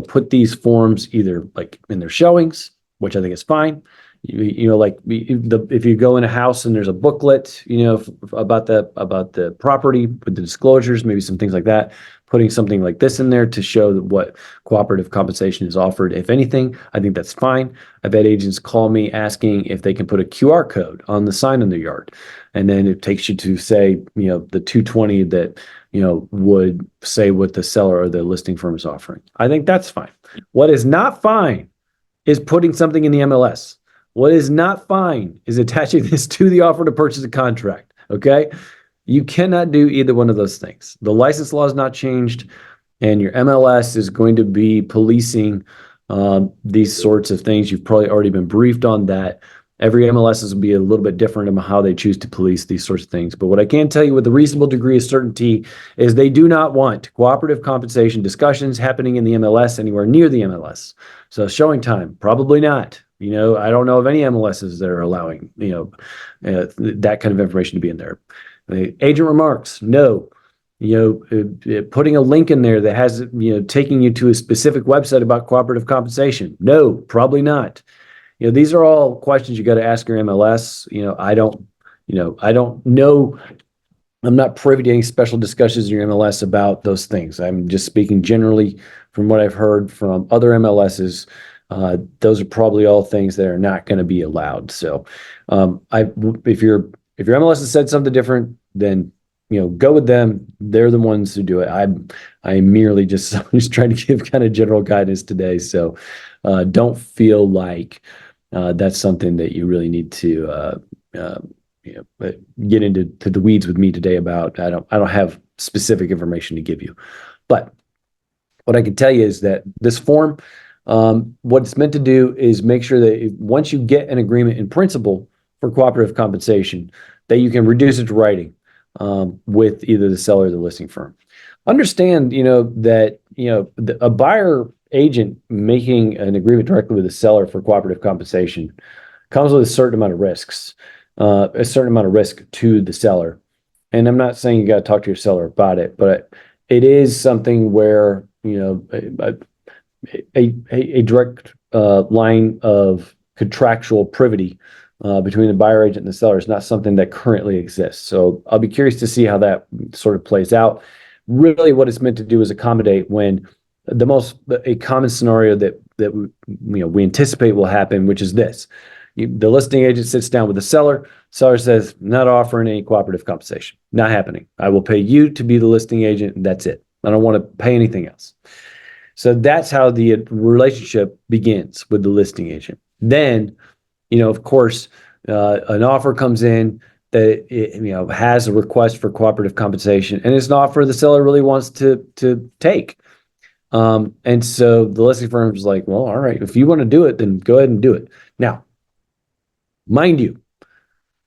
put these forms either like in their showings, which I think is fine. Like if you go in a house and there's a booklet, about the property with the disclosures, maybe some things like that, putting something like this in there to show what cooperative compensation is offered. If anything, I think that's fine. I've had agents call me asking if they can put a QR code on the sign in their yard. And then it takes you to say, the 220 that, would say what the seller or the listing firm is offering. I think that's fine. What is not fine is putting something in the MLS. What is not fine is attaching this to the offer to purchase a contract, okay? You cannot do either one of those things. The license law is not changed, and your MLS is going to be policing these sorts of things. You've probably already been briefed on that. Every MLS will be a little bit different about how they choose to police these sorts of things. But what I can tell you with a reasonable degree of certainty is they do not want cooperative compensation discussions happening in the MLS anywhere near the MLS. So showing time, probably not. I don't know of any MLSs that are allowing, that kind of information to be in there. Agent remarks, no. Putting a link in there that has, taking you to a specific website about cooperative compensation, no, probably not. These are all questions you got to ask your MLS. I don't know. I'm not privy to any special discussions in your MLS about those things. I'm just speaking generally from what I've heard from other MLSs. Those are probably all things that are not going to be allowed. So, if your MLS has said something different, then go with them. They're the ones who do it. I'm merely just trying to give kind of general guidance today. So, don't feel like that's something that you really need to get into the weeds with me today about. I don't have specific information to give you, but what I can tell you is that this form, what it's meant to do is make sure that once you get an agreement in principle for cooperative compensation, that you can reduce it to writing with either the seller or the listing firm. Understand, that a buyer agent making an agreement directly with the seller for cooperative compensation comes with a certain amount of risks, a certain amount of risk to the seller. And I'm not saying you got to talk to your seller about it, but it is something where a direct line of contractual privity between the buyer agent and the seller is not something that currently exists. So I'll be curious to see how that sort of plays out. Really, what it's meant to do is accommodate when a common scenario that we anticipate will happen, which is this: The listing agent sits down with the seller. Seller says, not offering any cooperative compensation. Not happening. I will pay you to be the listing agent, and that's it. I don't want to pay anything else. So that's how the relationship begins with the listing agent. Then, of course, an offer comes in that has a request for cooperative compensation, and it's an offer the seller really wants to take. And so the listing firm is like, well, all right, if you want to do it, then go ahead and do it. Now, mind you,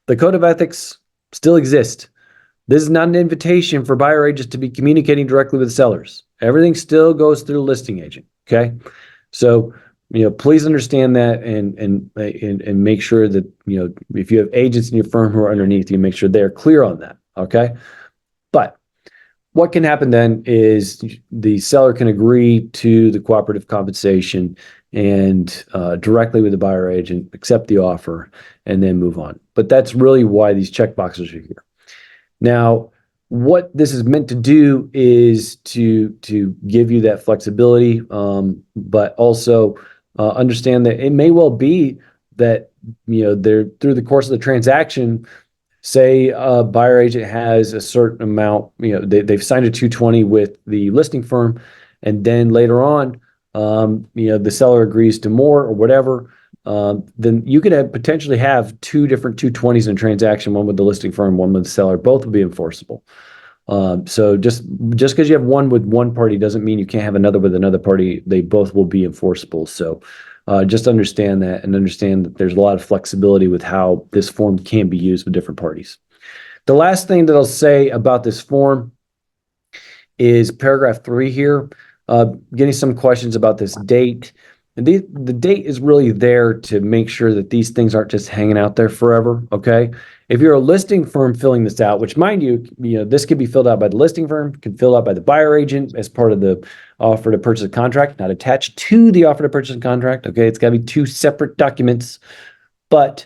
the code of ethics still exists. This is not an invitation for buyer agents to be communicating directly with sellers. Everything still goes through the listing agent. Okay. So, please understand that and make sure that, if you have agents in your firm who are underneath you, make sure they're clear on that. Okay. But what can happen then is the seller can agree to the cooperative compensation and directly with the buyer agent, accept the offer, and then move on. But that's really why these checkboxes are here. Now, what this is meant to do is to give you that flexibility, but also understand that it may well be that they're through the course of the transaction. Say a buyer agent has a certain amount, they've signed a 220 with the listing firm, and then later on, the seller agrees to more or whatever. Then you could potentially have two different 220s in a transaction, one with the listing firm, one with the seller. Both will be enforceable. So just because you have one with one party doesn't mean you can't have another with another party. They both will be enforceable. So just understand that, and understand that there's a lot of flexibility with how this form can be used with different parties. The last thing that I'll say about this form is paragraph 3 here, getting some questions about this date. And the date is really there to make sure that these things aren't just hanging out there forever, okay? If you're a listing firm filling this out, which mind you, this could be filled out by the listing firm, can fill out by the buyer agent as part of the offer to purchase contract, not attached to the offer to purchase contract, okay? It's got to be two separate documents, but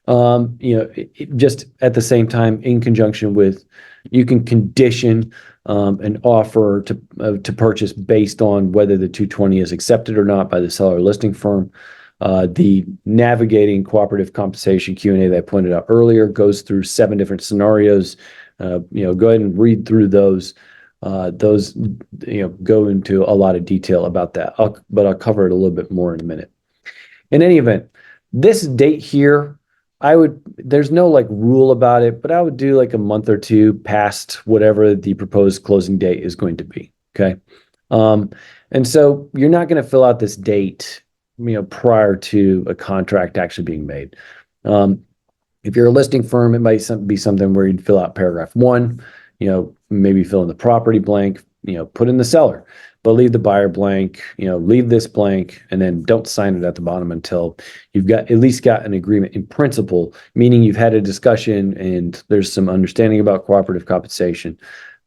just at the same time, in conjunction with, you can condition an offer to purchase based on whether the 220 is accepted or not by the seller or listing firm. The navigating cooperative compensation Q&A that I pointed out earlier goes through 7 different scenarios. Go ahead and read through those. Those go into a lot of detail about that, but I'll cover it a little bit more in a minute. In any event, this date here, there's no like rule about it, but I would do like a month or two past whatever the proposed closing date is going to be. Okay. And so you're not going to fill out this date, prior to a contract actually being made. If you're a listing firm, it might be something where you'd fill out paragraph 1, maybe fill in the property blank, put in the seller, but leave the buyer blank, leave this blank, and then don't sign it at the bottom until you've at least got an agreement in principle, meaning you've had a discussion and there's some understanding about cooperative compensation,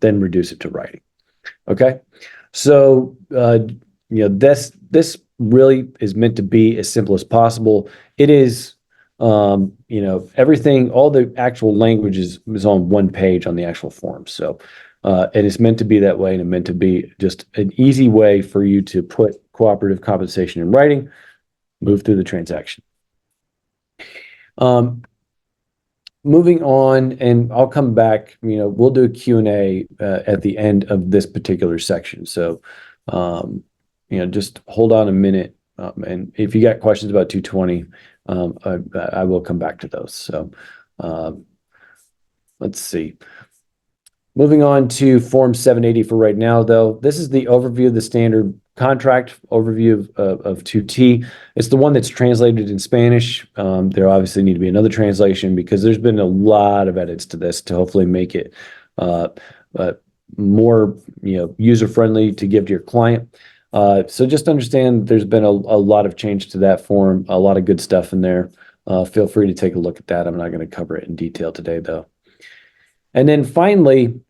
then reduce it to writing. Okay. So, this really is meant to be as simple as possible. It is, everything, all the actual language is on one page on the actual form. So, and it's meant to be that way, and it's meant to be just an easy way for you to put cooperative compensation in writing, move through the transaction. Moving on, and I'll come back, we'll do a Q&A at the end of this particular section. So, just hold on a minute. And if you got questions about 220, I will come back to those. So, let's see. Moving on to Form 780 for right now, though. This is the overview of the standard contract overview of 2T. It's the one that's translated in Spanish. There obviously need to be another translation because there's been a lot of edits to this to hopefully make it more user-friendly to give to your client. So just understand there's been a lot of change to that form, a lot of good stuff in there. Feel free to take a look at that. I'm not going to cover it in detail today, though. And then finally,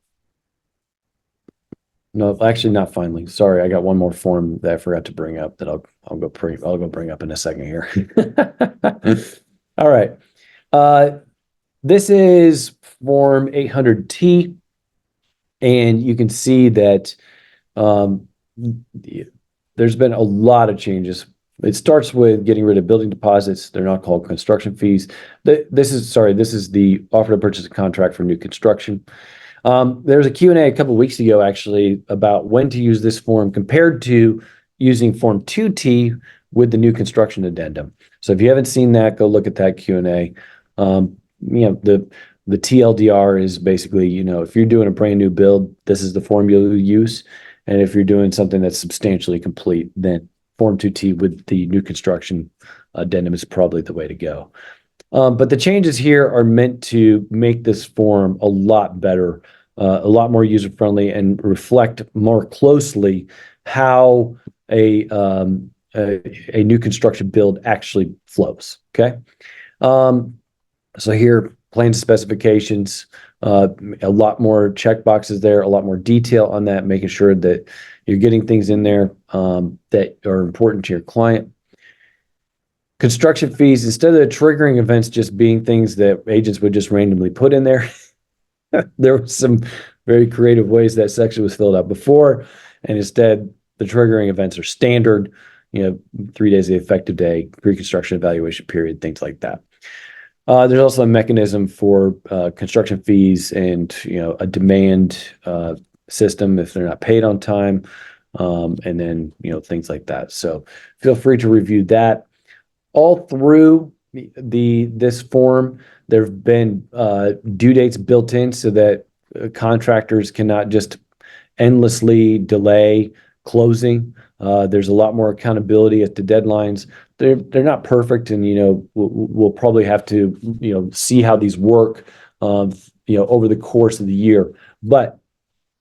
no, actually not finally. Sorry, I got one more form that I forgot to bring up that I'll go bring up in a second here. All right. This is Form 800T, and you can see that there's been a lot of changes It starts with getting rid of building deposits. They're not called construction fees. This is the offer to purchase a contract for new construction. There was a Q&A a couple of weeks ago, actually, about when to use this form compared to using Form 2T with the new construction addendum. So if you haven't seen that, go look at that Q&A. The TLDR is basically, if you're doing a brand new build, this is the form you'll use. And if you're doing something that's substantially complete, then Form 2T with the new construction addendum is probably the way to go. But the changes here are meant to make this form a lot better, a lot more user-friendly, and reflect more closely how a new construction build actually flows. Okay. So here, plans and specifications, a lot more check boxes there, a lot more detail on that, making sure that you're getting things in there that are important to your client. Construction fees, instead of the triggering events just being things that agents would just randomly put in there, there were some very creative ways that section was filled out before, and instead the triggering events are standard, 3 days of the effective day, pre-construction evaluation period, things like that. There's also a mechanism for construction fees and a demand system if they're not paid on time, and then things like that. So feel free to review that. All through this form, there have been due dates built in so that contractors cannot just endlessly delay closing. There's a lot more accountability at the deadlines. They're not perfect, and we'll probably have to see how these work over the course of the year. But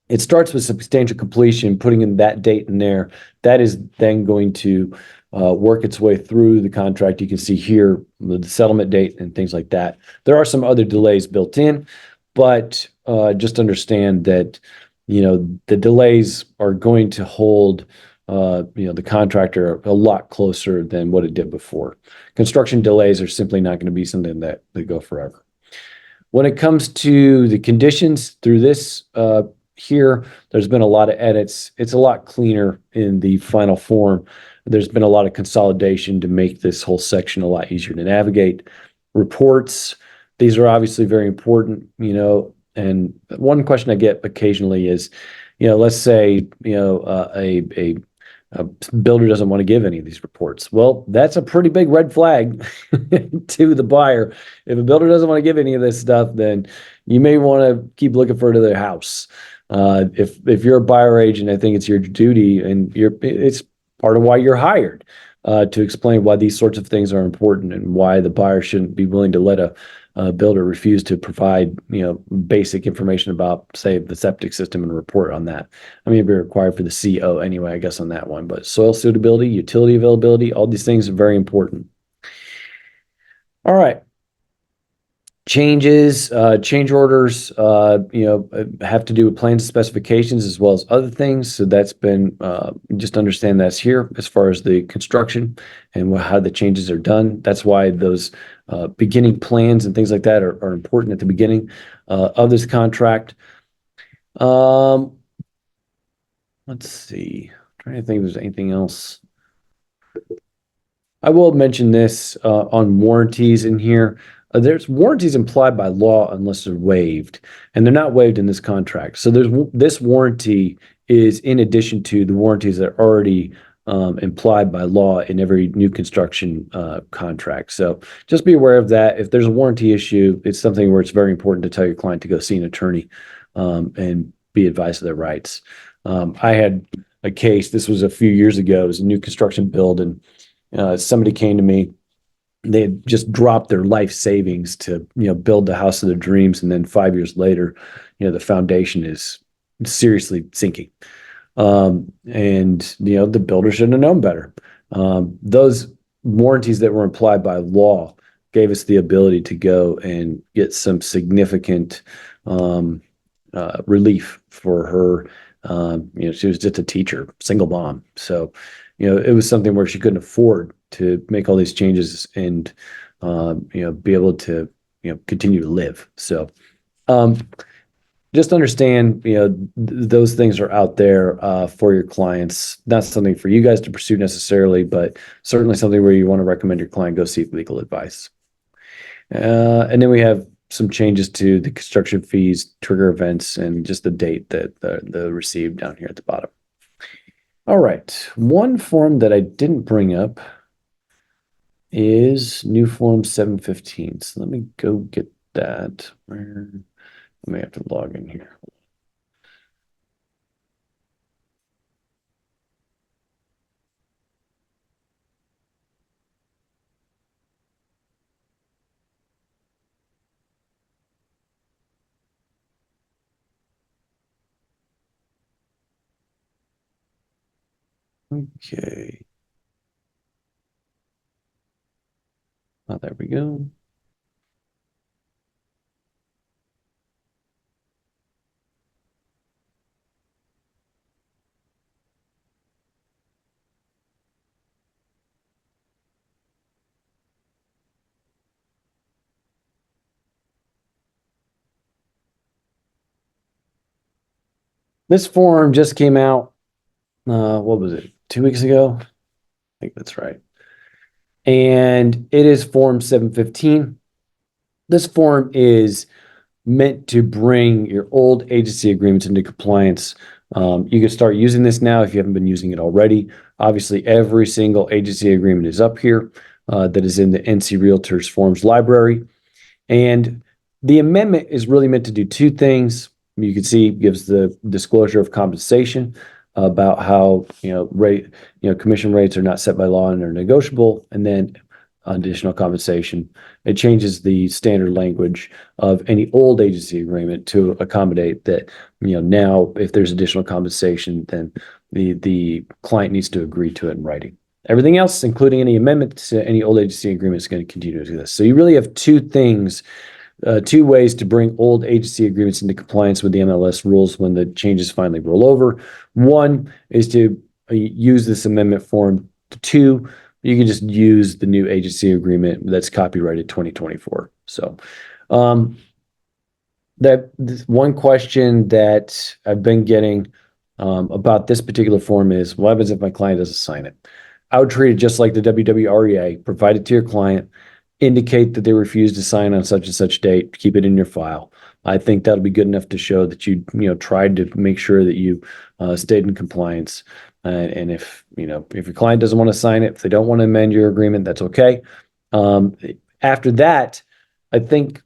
it starts with substantial completion, putting in that date in there. That is then going to work its way through the contract. You can see here the settlement date and things like that. There are some other delays built in, but just understand that the delays are going to hold the contractor a lot closer than what it did before. Construction delays are simply not going to be something that they go forever. When it comes to the conditions through this here, there's been a lot of edits. It's a lot cleaner in the final form. There's been a lot of consolidation to make this whole section a lot easier to navigate. Reports, these are obviously very important, and one question I get occasionally is, let's say, a builder doesn't want to give any of these reports. Well, that's a pretty big red flag to the buyer. If a builder doesn't want to give any of this stuff, then you may want to keep looking for their house. If you're a buyer agent, I think it's your duty, and it's part of why you're hired, to explain why these sorts of things are important and why the buyer shouldn't be willing to let a builder refuse to provide basic information about, say, the septic system and report on that. I mean, it'd be required for the CO anyway, I guess, on that one. But soil suitability, utility availability, all these things are very important. All right. Changes, change orders, have to do with plans and specifications as well as other things. So that's been, just understand that's here as far as the construction and how the changes are done. That's why those beginning plans and things like that are important at the beginning of this contract. Let's see. I'm trying to think if there's anything else. I will mention this on warranties in here. There's warranties implied by law unless they're waived, and they're not waived in this contract. So this warranty is in addition to the warranties that are already implied by law in every new construction contract. So just be aware of that. If there's a warranty issue, it's something where it's very important to tell your client to go see an attorney and be advised of their rights. I had a case, this was a few years ago, it was a new construction build, and somebody came to me. They had just dropped their life savings to build the house of their dreams, and then 5 years later, the foundation is seriously sinking. And the builder shouldn't have known better. Those warranties that were implied by law gave us the ability to go and get some significant relief for her. She was just a teacher, single mom, so it was something where she couldn't afford to make all these changes and be able to continue to live. So just understand, those things are out there for your clients. Not something for you guys to pursue necessarily, but certainly something where you want to recommend your client go seek legal advice. And then we have some changes to the construction fees, trigger events, and just the date that the received down here at the bottom. All right, one form that I didn't bring up is new form 715. So let me go get that. I may have to log in here. Okay. Oh, there we go. This form just came out, what was it, 2 weeks ago? I think that's right. And it is Form 715. This form is meant to bring your old agency agreements into compliance. You can start using this now if you haven't been using it already. Obviously, every single agency agreement is up here that is in the NC Realtors Forms library. And the amendment is really meant to do two things. You can see it gives the disclosure of compensation about how commission rates are not set by law and are negotiable, and then additional compensation. It changes the standard language of any old agency agreement to accommodate that. Now if there's additional compensation, then the client needs to agree to it in writing. Everything else, including any amendments to any old agency agreement, is going to continue to do this. So you really have two things, two ways to bring old agency agreements into compliance with the MLS rules when the changes finally roll over. One is to use this amendment form. Two, you can just use the new agency agreement that's copyrighted 2024. So that one question that I've been getting about this particular form is, what happens if my client doesn't sign it? I would treat it just like the WWREA, provide it to your client, indicate that they refuse to sign on such and such date, keep it in your file. I think that'll be good enough to show that you tried to make sure that you stayed in compliance. And if your client doesn't want to sign it, if they don't want to amend your agreement, that's okay. After that, I think,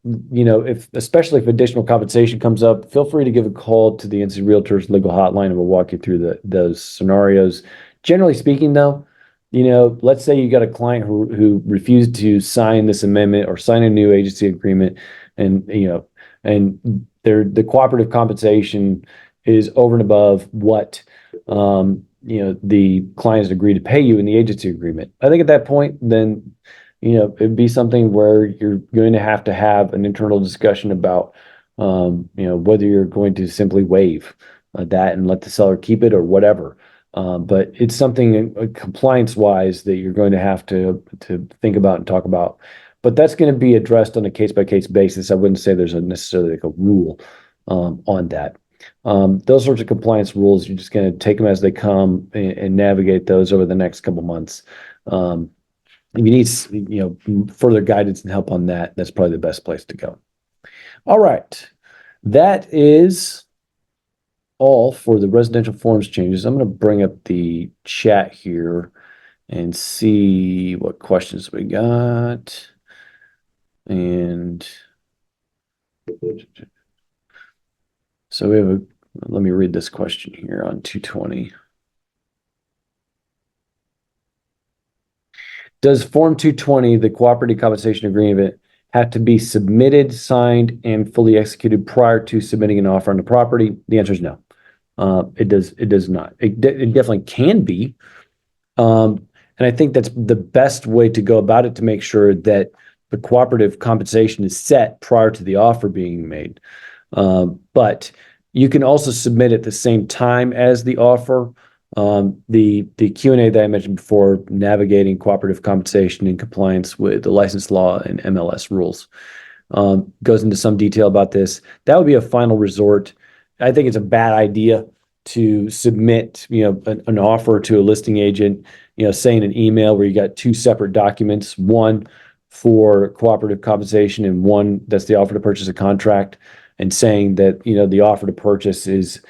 especially if additional compensation comes up, feel free to give a call to the NC Realtors legal hotline and we'll walk you through those scenarios. Generally speaking, though, let's say you got a client who refused to sign this amendment or sign a new agency agreement, and the cooperative compensation is over and above what the client has agreed to pay you in the agency agreement. I think at that point, then it'd be something where you're going to have an internal discussion about whether you're going to simply waive that and let the seller keep it or whatever. But it's something compliance-wise that you're going to have to think about and talk about. But that's going to be addressed on a case-by-case basis. I wouldn't say there's necessarily like a rule on that. Those sorts of compliance rules, you're just going to take them as they come and navigate those over the next couple months. If you need further guidance and help on that, that's probably the best place to go. All right, that is all for the residential forms changes. I'm going to bring up the chat here and see what questions we got. And so let me read this question here on 220. Does Form 220, the cooperative compensation agreement, have to be submitted, signed, and fully executed prior to submitting an offer on the property? The answer is no. It does not. It definitely can be. And I think that's the best way to go about it, to make sure that the cooperative compensation is set prior to the offer being made. But you can also submit at the same time as the offer. The Q&A that I mentioned before, navigating cooperative compensation in compliance with the license law and MLS rules, goes into some detail about this. That would be a final resort. I think it's a bad idea to submit, an offer to a listing agent, saying an email where you got two separate documents, one for cooperative compensation and one that's the offer to purchase a contract, and saying that, the offer to purchase is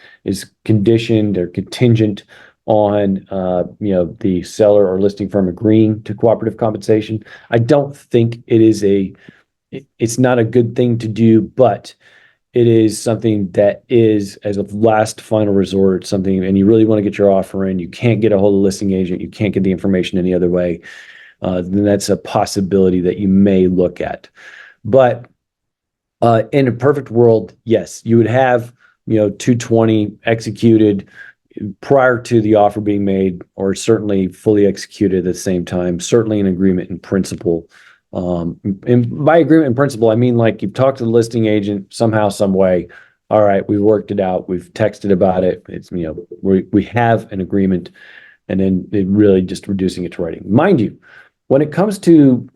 conditioned or contingent on, the seller or listing firm agreeing to cooperative compensation. I don't think it's not a good thing to do, but it is something that is, as a last final resort, something, and you really want to get your offer in, you can't get a hold of the listing agent, you can't get the information any other way, then that's a possibility that you may look at. But in a perfect world, yes, you would have, 220 executed prior to the offer being made, or certainly fully executed at the same time, certainly an agreement in principle. And by agreement in principle, I mean, like, you've talked to the listing agent somehow, some way. All right, we've worked it out. We've texted about it. It's, we have an agreement, and then it really just reducing it to writing. Mind you, when it comes to,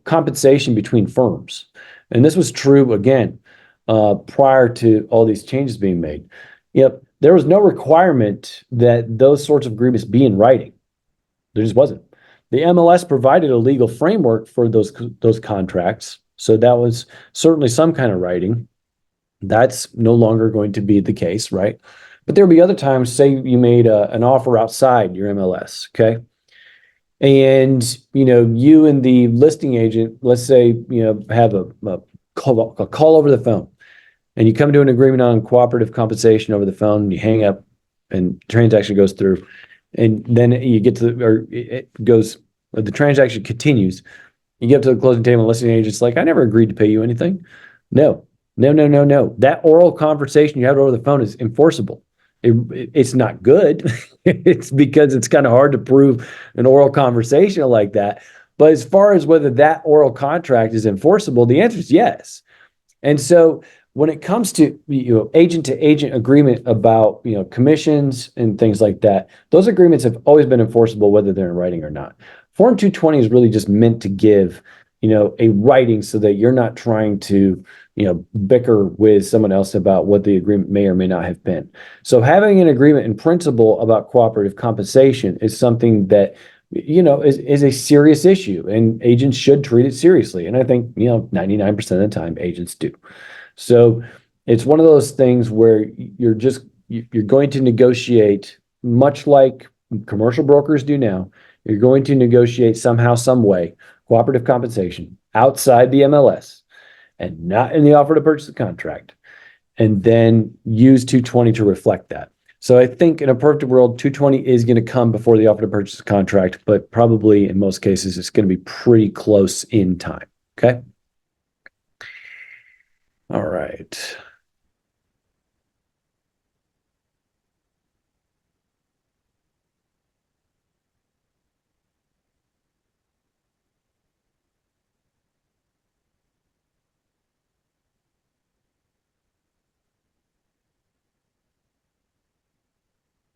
compensation between firms, and this was true again, prior to all these changes being made, there was no requirement that those sorts of agreements be in writing. There just wasn't. The MLS provided a legal framework for those contracts, so that was certainly some kind of writing. That's no longer going to be the case, right? But there'll be other times, say you made an offer outside your MLS, okay? And, you and the listing agent, let's say, have a call over the phone, and you come to an agreement on cooperative compensation over the phone, you hang up, and transaction goes through, and then you get to the transaction continues. You get up to the closing table, and the listing agent's like, I never agreed to pay you anything. No, no, no, no, no. That oral conversation you had over the phone is enforceable. It's not good. It's because it's kind of hard to prove an oral conversation like that. But as far as whether that oral contract is enforceable, the answer is yes. And so when it comes to, agent to agent agreement about, commissions and things like that, those agreements have always been enforceable whether they're in writing or not. Form 220 is really just meant to give, a writing so that you're not trying to, bicker with someone else about what the agreement may or may not have been. So having an agreement in principle about cooperative compensation is something that, is a serious issue, and agents should treat it seriously. And I think, 99% of the time agents do. So it's one of those things where you're going to negotiate, much like commercial brokers do now. You're going to negotiate somehow, some way, cooperative compensation outside the MLS and not in the offer to purchase the contract, and then use 220 to reflect that. So I think in a perfect world, 220 is going to come before the offer to purchase the contract, but probably in most cases, it's going to be pretty close in time. Okay. All right.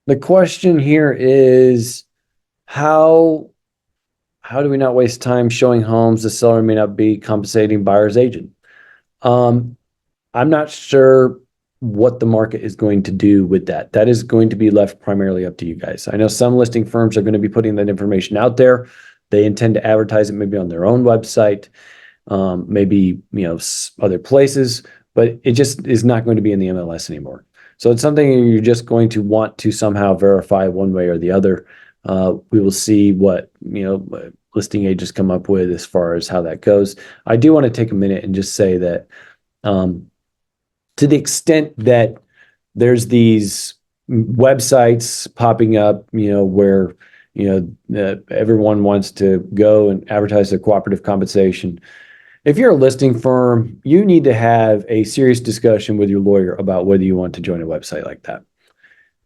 The question here is how do we not waste time showing homes the seller may not be compensating buyer's agent? I'm not sure what the market is going to do with that. That is going to be left primarily up to you guys. I know some listing firms are going to be putting that information out there. They intend to advertise it maybe on their own website, maybe, other places, but it just is not going to be in the MLS anymore. So it's something you're just going to want to somehow verify one way or the other. We will see what, listing agents come up with as far as how that goes. I do want to take a minute and just say that, to the extent that there's these websites popping up, where, everyone wants to go and advertise their cooperative compensation. If you're a listing firm, you need to have a serious discussion with your lawyer about whether you want to join a website like that.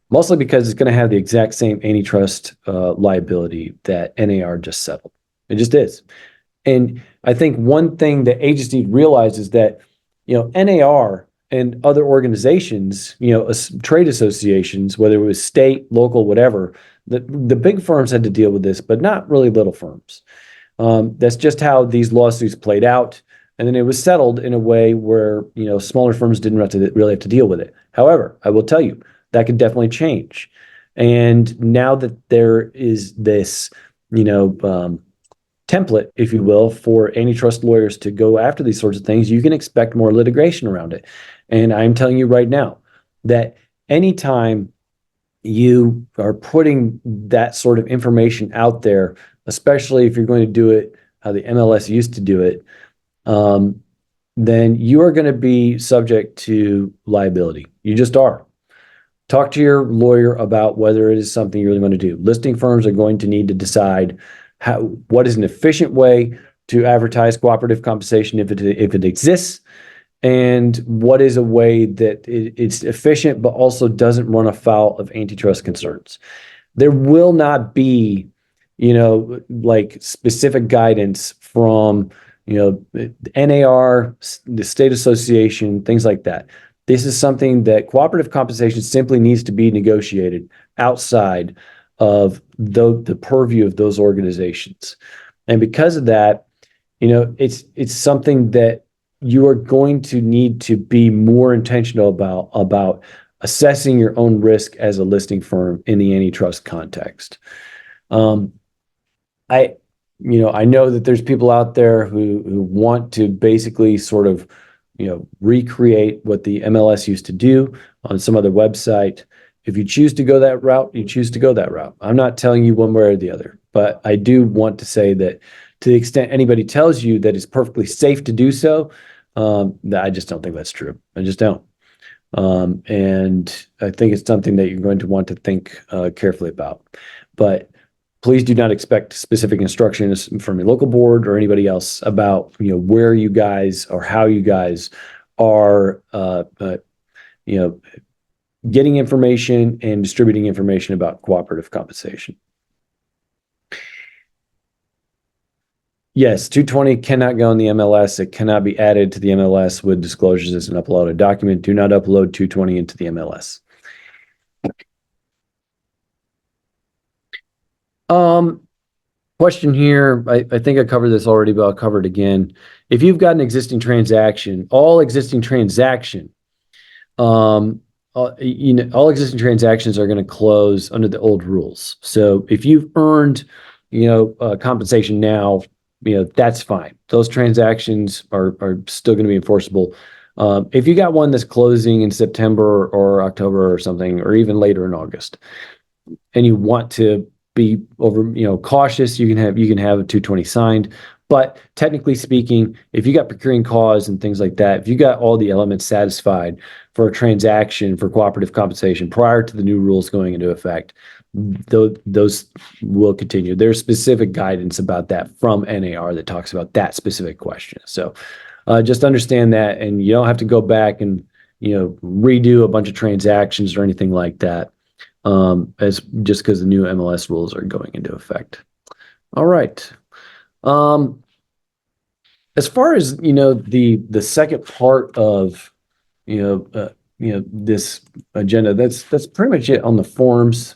Mostly because it's going to have the exact same antitrust liability that NAR just settled. It just is. And I think one thing that agents need to realize is that, NAR and other organizations, trade associations, whether it was state, local, whatever, the big firms had to deal with this, but not really little firms. That's just how these lawsuits played out. and then it was settled in a way where, smaller firms didn't really have to deal with it. However, I will tell you that could definitely change. And now that there is this, template, if you will, for antitrust lawyers to go after these sorts of things, you can expect more litigation around it. And I'm telling you right now that anytime you are putting that sort of information out there, especially if you're going to do it how the MLS used to do it, um, then you are going to be subject to liability. You just are. Talk to your lawyer about whether it is something you really want to do. Listing firms are going to need to decide what is an efficient way to advertise cooperative compensation if it exists, and what is a way that it's efficient but also doesn't run afoul of antitrust concerns. There will not be, like specific guidance from, NAR, the state association, things like that. This is something that cooperative compensation simply needs to be negotiated outside of the purview of those organizations. And because of that, it's something that you are going to need to be more intentional about assessing your own risk as a listing firm in the antitrust context. Um, I, I know that there's people out there who want to basically sort of, recreate what the MLS used to do on some other website. If you choose to go that route, you choose to go that route. I'm not telling you one way or the other, but I do want to say that to the extent anybody tells you that it's perfectly safe to do so, I just don't think that's true. I just don't. And I think it's something that you're going to want to think carefully about. But please do not expect specific instructions from your local board or anybody else about, where you guys or how you guys are, you know, getting information and distributing information about cooperative compensation. Yes, 220 cannot go in the MLS. It cannot be added to the MLS with disclosures as an uploaded document. Do not upload 220 into the MLS. Question here. I think I covered this already, but I'll cover it again. If you've got an existing transaction, all existing transactions are going to close under the old rules. So if you've earned, compensation now, that's fine. Those transactions are still going to be enforceable. If you got one that's closing in September or October or something, or even later in August, and you want to be cautious, you can have a 220 signed. But technically speaking, if you got procuring cause and things like that, if you got all the elements satisfied for a transaction for cooperative compensation prior to the new rules going into effect, those will continue. There's specific guidance about that from NAR that talks about that specific question. So just understand that, and you don't have to go back and redo a bunch of transactions or anything like that, as just because the new MLS rules are going into effect. All right. As far as the second part of this agenda, that's pretty much it on the forms.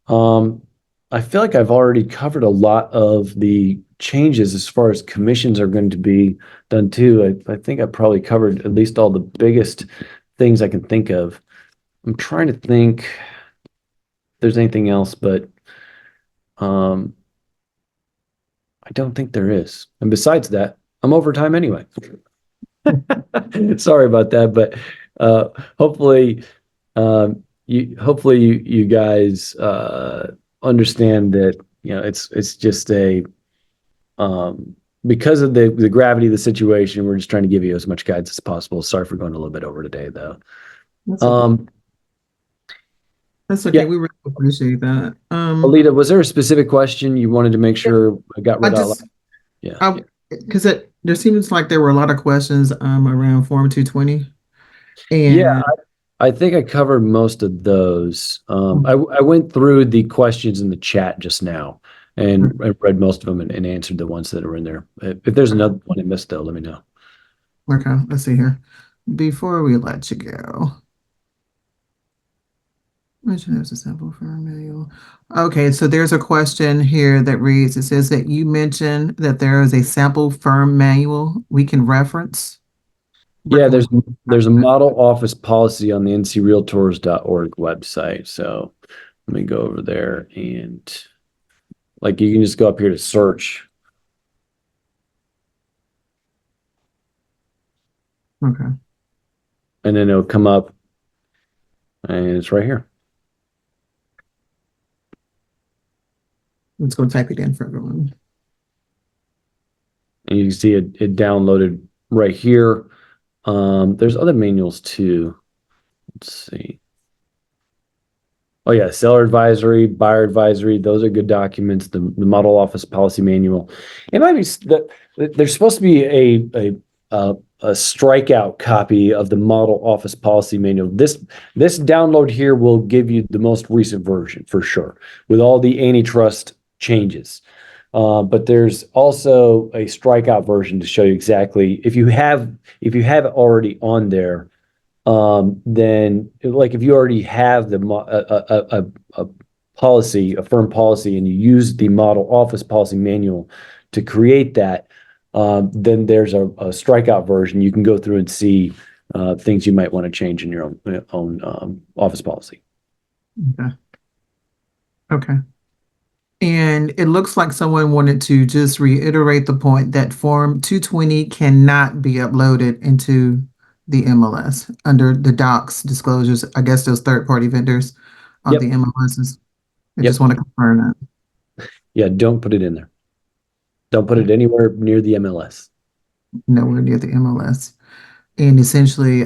I feel like I've already covered a lot of the changes as far as commissions are going to be done too. I think I probably covered at least all the biggest things I can think of. I'm trying to think if there's anything else, but I don't think there is. And besides that, I'm over time anyway. Sorry about that, but hopefully, you guys understand that it's just a because of the gravity of the situation. We're just trying to give you as much guidance as possible. Sorry for going a little bit over today, though. That's okay. That's okay. Yeah, We really appreciate that. Alita, was there a specific question you wanted to make sure I got I read out loud? just, Yeah. because there seems like there were a lot of questions around Form 220, Yeah, and I think I covered most of those. I went through the questions in the chat just now and I read most of them and answered the ones that are in there. If there's another one I missed, though, let me know. okay, let's see here. Before we let you go, Mention there's a sample for a manual. Okay, so there's a question here that reads, it says that you mentioned that there is a sample firm manual we can reference. Where Yeah, can we there's a model office policy on the ncrealtors.org website. So let me go over there and like you can just go up here to search Okay, and then it'll come up and it's right here. let's go type it in for everyone. And you can see it downloaded right here. There's other manuals too. Let's see. Oh yeah, seller advisory, buyer advisory. Those are good documents. The model office policy manual. It might be that there's supposed to be a strikeout copy of the model office policy manual. This download here will give you the most recent version for sure, with all the antitrust changes. But there's also a strikeout version to show you exactly if you have it already on there, then like if you already have a policy, a firm policy, and you use the model office policy manual to create that, then there's a strikeout version. You can go through and see things you might want to change in your own office policy. Okay. Okay. And it looks like someone wanted to just reiterate the point that Form 220 cannot be uploaded into the MLS under the docs disclosures. I guess those third-party vendors on the Yep. MLSs. I just Yep. want to confirm that. Yeah. Don't put it in there. Don't put it anywhere near the MLS. Nowhere near the MLS. And essentially,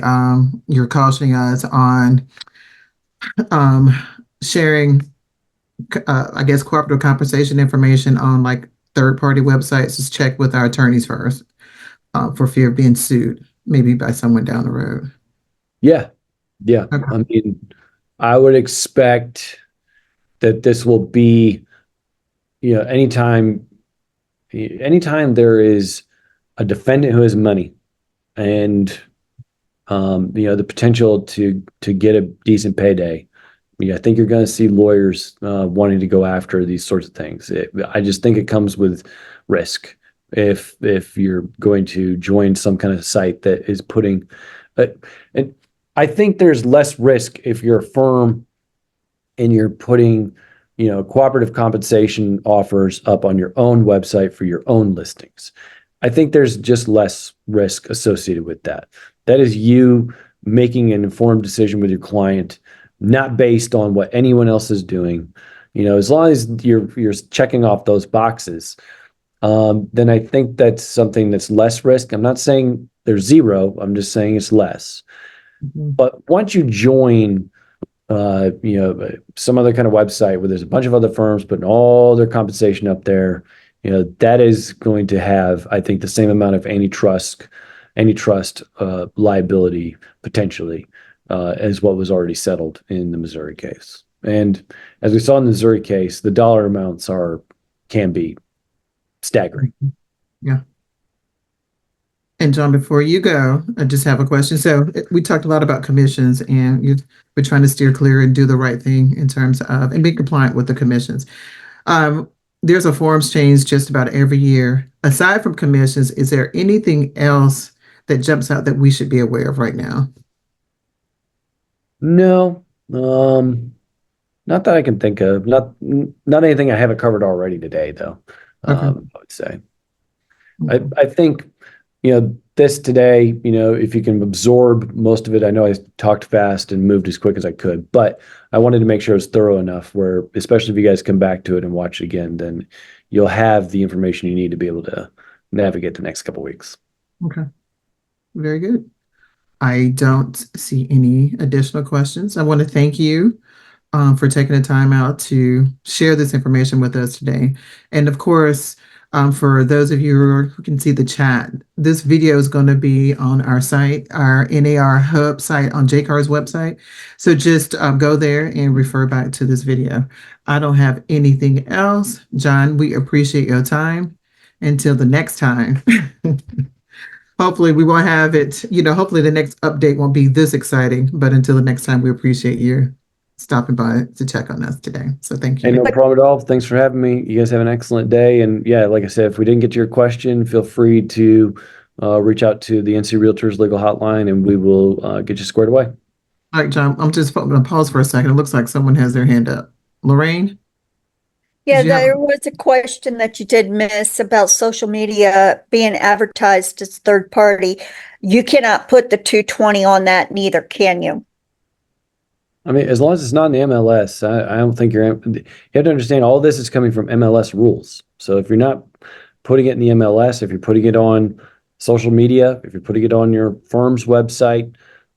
you're cautioning us on um, sharing, I guess, cooperative compensation information on like third-party websites. Just check with our attorneys first for fear of being sued, maybe by someone down the road. Yeah. Yeah. Okay. I mean, I would expect that this will be, anytime there is a defendant who has money and the potential to get a decent payday. Yeah, I think you're going to see lawyers wanting to go after these sorts of things. I just think it comes with risk. If you're going to join some kind of site that is putting, and I think there's less risk if you're a firm and you're putting, cooperative compensation offers up on your own website for your own listings. I think there's just less risk associated with that. That is you making an informed decision with your client, not based on what anyone else is doing. As long as you're checking off those boxes, then I think that's something that's less risk. I'm not saying there's zero. I'm just saying it's less. Mhm. But once you join some other kind of website where there's a bunch of other firms putting all their compensation up there, that is going to have, I think, the same amount of antitrust liability potentially as what was already settled in the Missouri case. And as we saw in the Missouri case, the dollar amounts can be staggering. Yeah. And John, before you go, I just have a question. So we talked a lot about commissions, and we're trying to steer clear and do the right thing in terms of and be compliant with the commissions. Um, there's a forms change just about every year. Aside from commissions, is there anything else that jumps out that we should be aware of right now? No, not that I can think of. Not anything I haven't covered already today, though. Okay. I would say. Okay. I think, this today, if you can absorb most of it, I know I talked fast and moved as quick as I could, but I wanted to make sure it was thorough enough where, especially if you guys come back to it and watch it again, then you'll have the information you need to be able to navigate the next couple weeks. Okay. Very good. I don't see any additional questions. I want to thank you for taking the time out to share this information with us today. And of course, for those of you who can see the chat, this video is going to be on our site, our NAR Hub site on JCAR's website. So just go there and refer back to this video. I don't have anything else. John, we appreciate your time. Until the next time. Hopefully we won't have it, hopefully the next update won't be this exciting, but until the next time, we appreciate you. stopping by to check on us today. So thank Hey, you. no problem at all. Thanks for having me. You guys have an excellent day. And yeah, like I said, if we didn't get to your question, feel free to reach out to the NC Realtors legal hotline and we will get you squared away. All right, John, I'm just going to pause for a second. It looks like someone has their hand up. Lorraine, did Yeah, you have? there was a question that you did miss about social media being advertised as third party. You cannot put the 220 on that, neither can you? I mean, as long as it's not in the MLS, I don't think you have to understand all this is coming from MLS rules. So if you're not putting it in the MLS, if you're putting it on social media, if you're putting it on your firm's website,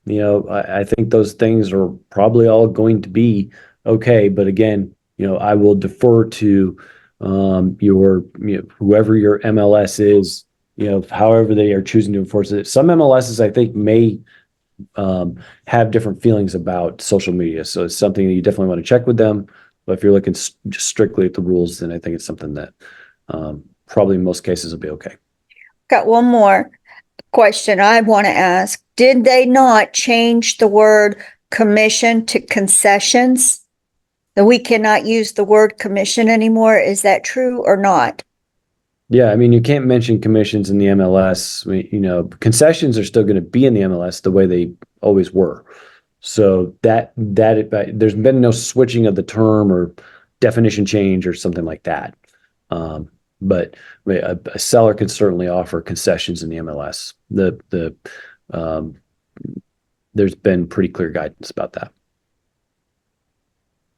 I think those things are probably all going to be okay. But again, I will defer to whoever your MLS is, however they are choosing to enforce it. Some MLSs I think may have different feelings about social media. So it's something that you definitely want to check with them. But if you're looking just strictly at the rules, then I think it's something that probably in most cases will be okay. Got one more question I want to ask. Did they not change the word commission to concessions? That we cannot use the word commission anymore? Is that true or not? Yeah, I mean, you can't mention commissions in the MLS. Concessions are still going to be in the MLS the way they always were. So there's been no switching of the term or definition change or something like that. But a seller can certainly offer concessions in the MLS. There's been pretty clear guidance about that.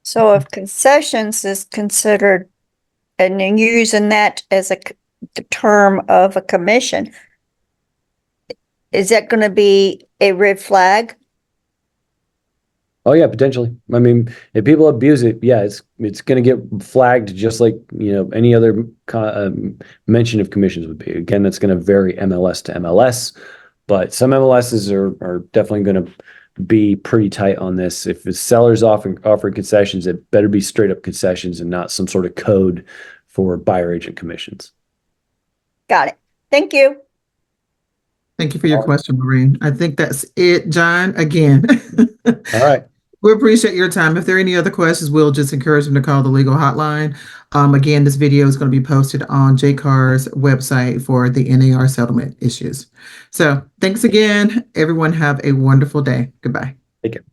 So if concessions is considered, and then using that as the term of a commission, is that going to be a red flag? Oh yeah, potentially. I mean, if people abuse it, yeah, it's going to get flagged just like any other mention of commissions would be. Again, that's going to vary MLS to MLS, but some MLSs are definitely going to be pretty tight on this. If the seller's offering concessions, it better be straight up concessions and not some sort of code for buyer agent commissions. Got it. Thank you. Thank you for your question, Lorraine. I think that's it, John. Again. All right. We appreciate your time. If there are any other questions, we'll just encourage them to call the legal hotline. Again, this video is going to be posted on JCAR's website for the NAR settlement issues. So thanks again. Everyone have a wonderful day. Goodbye. Take care.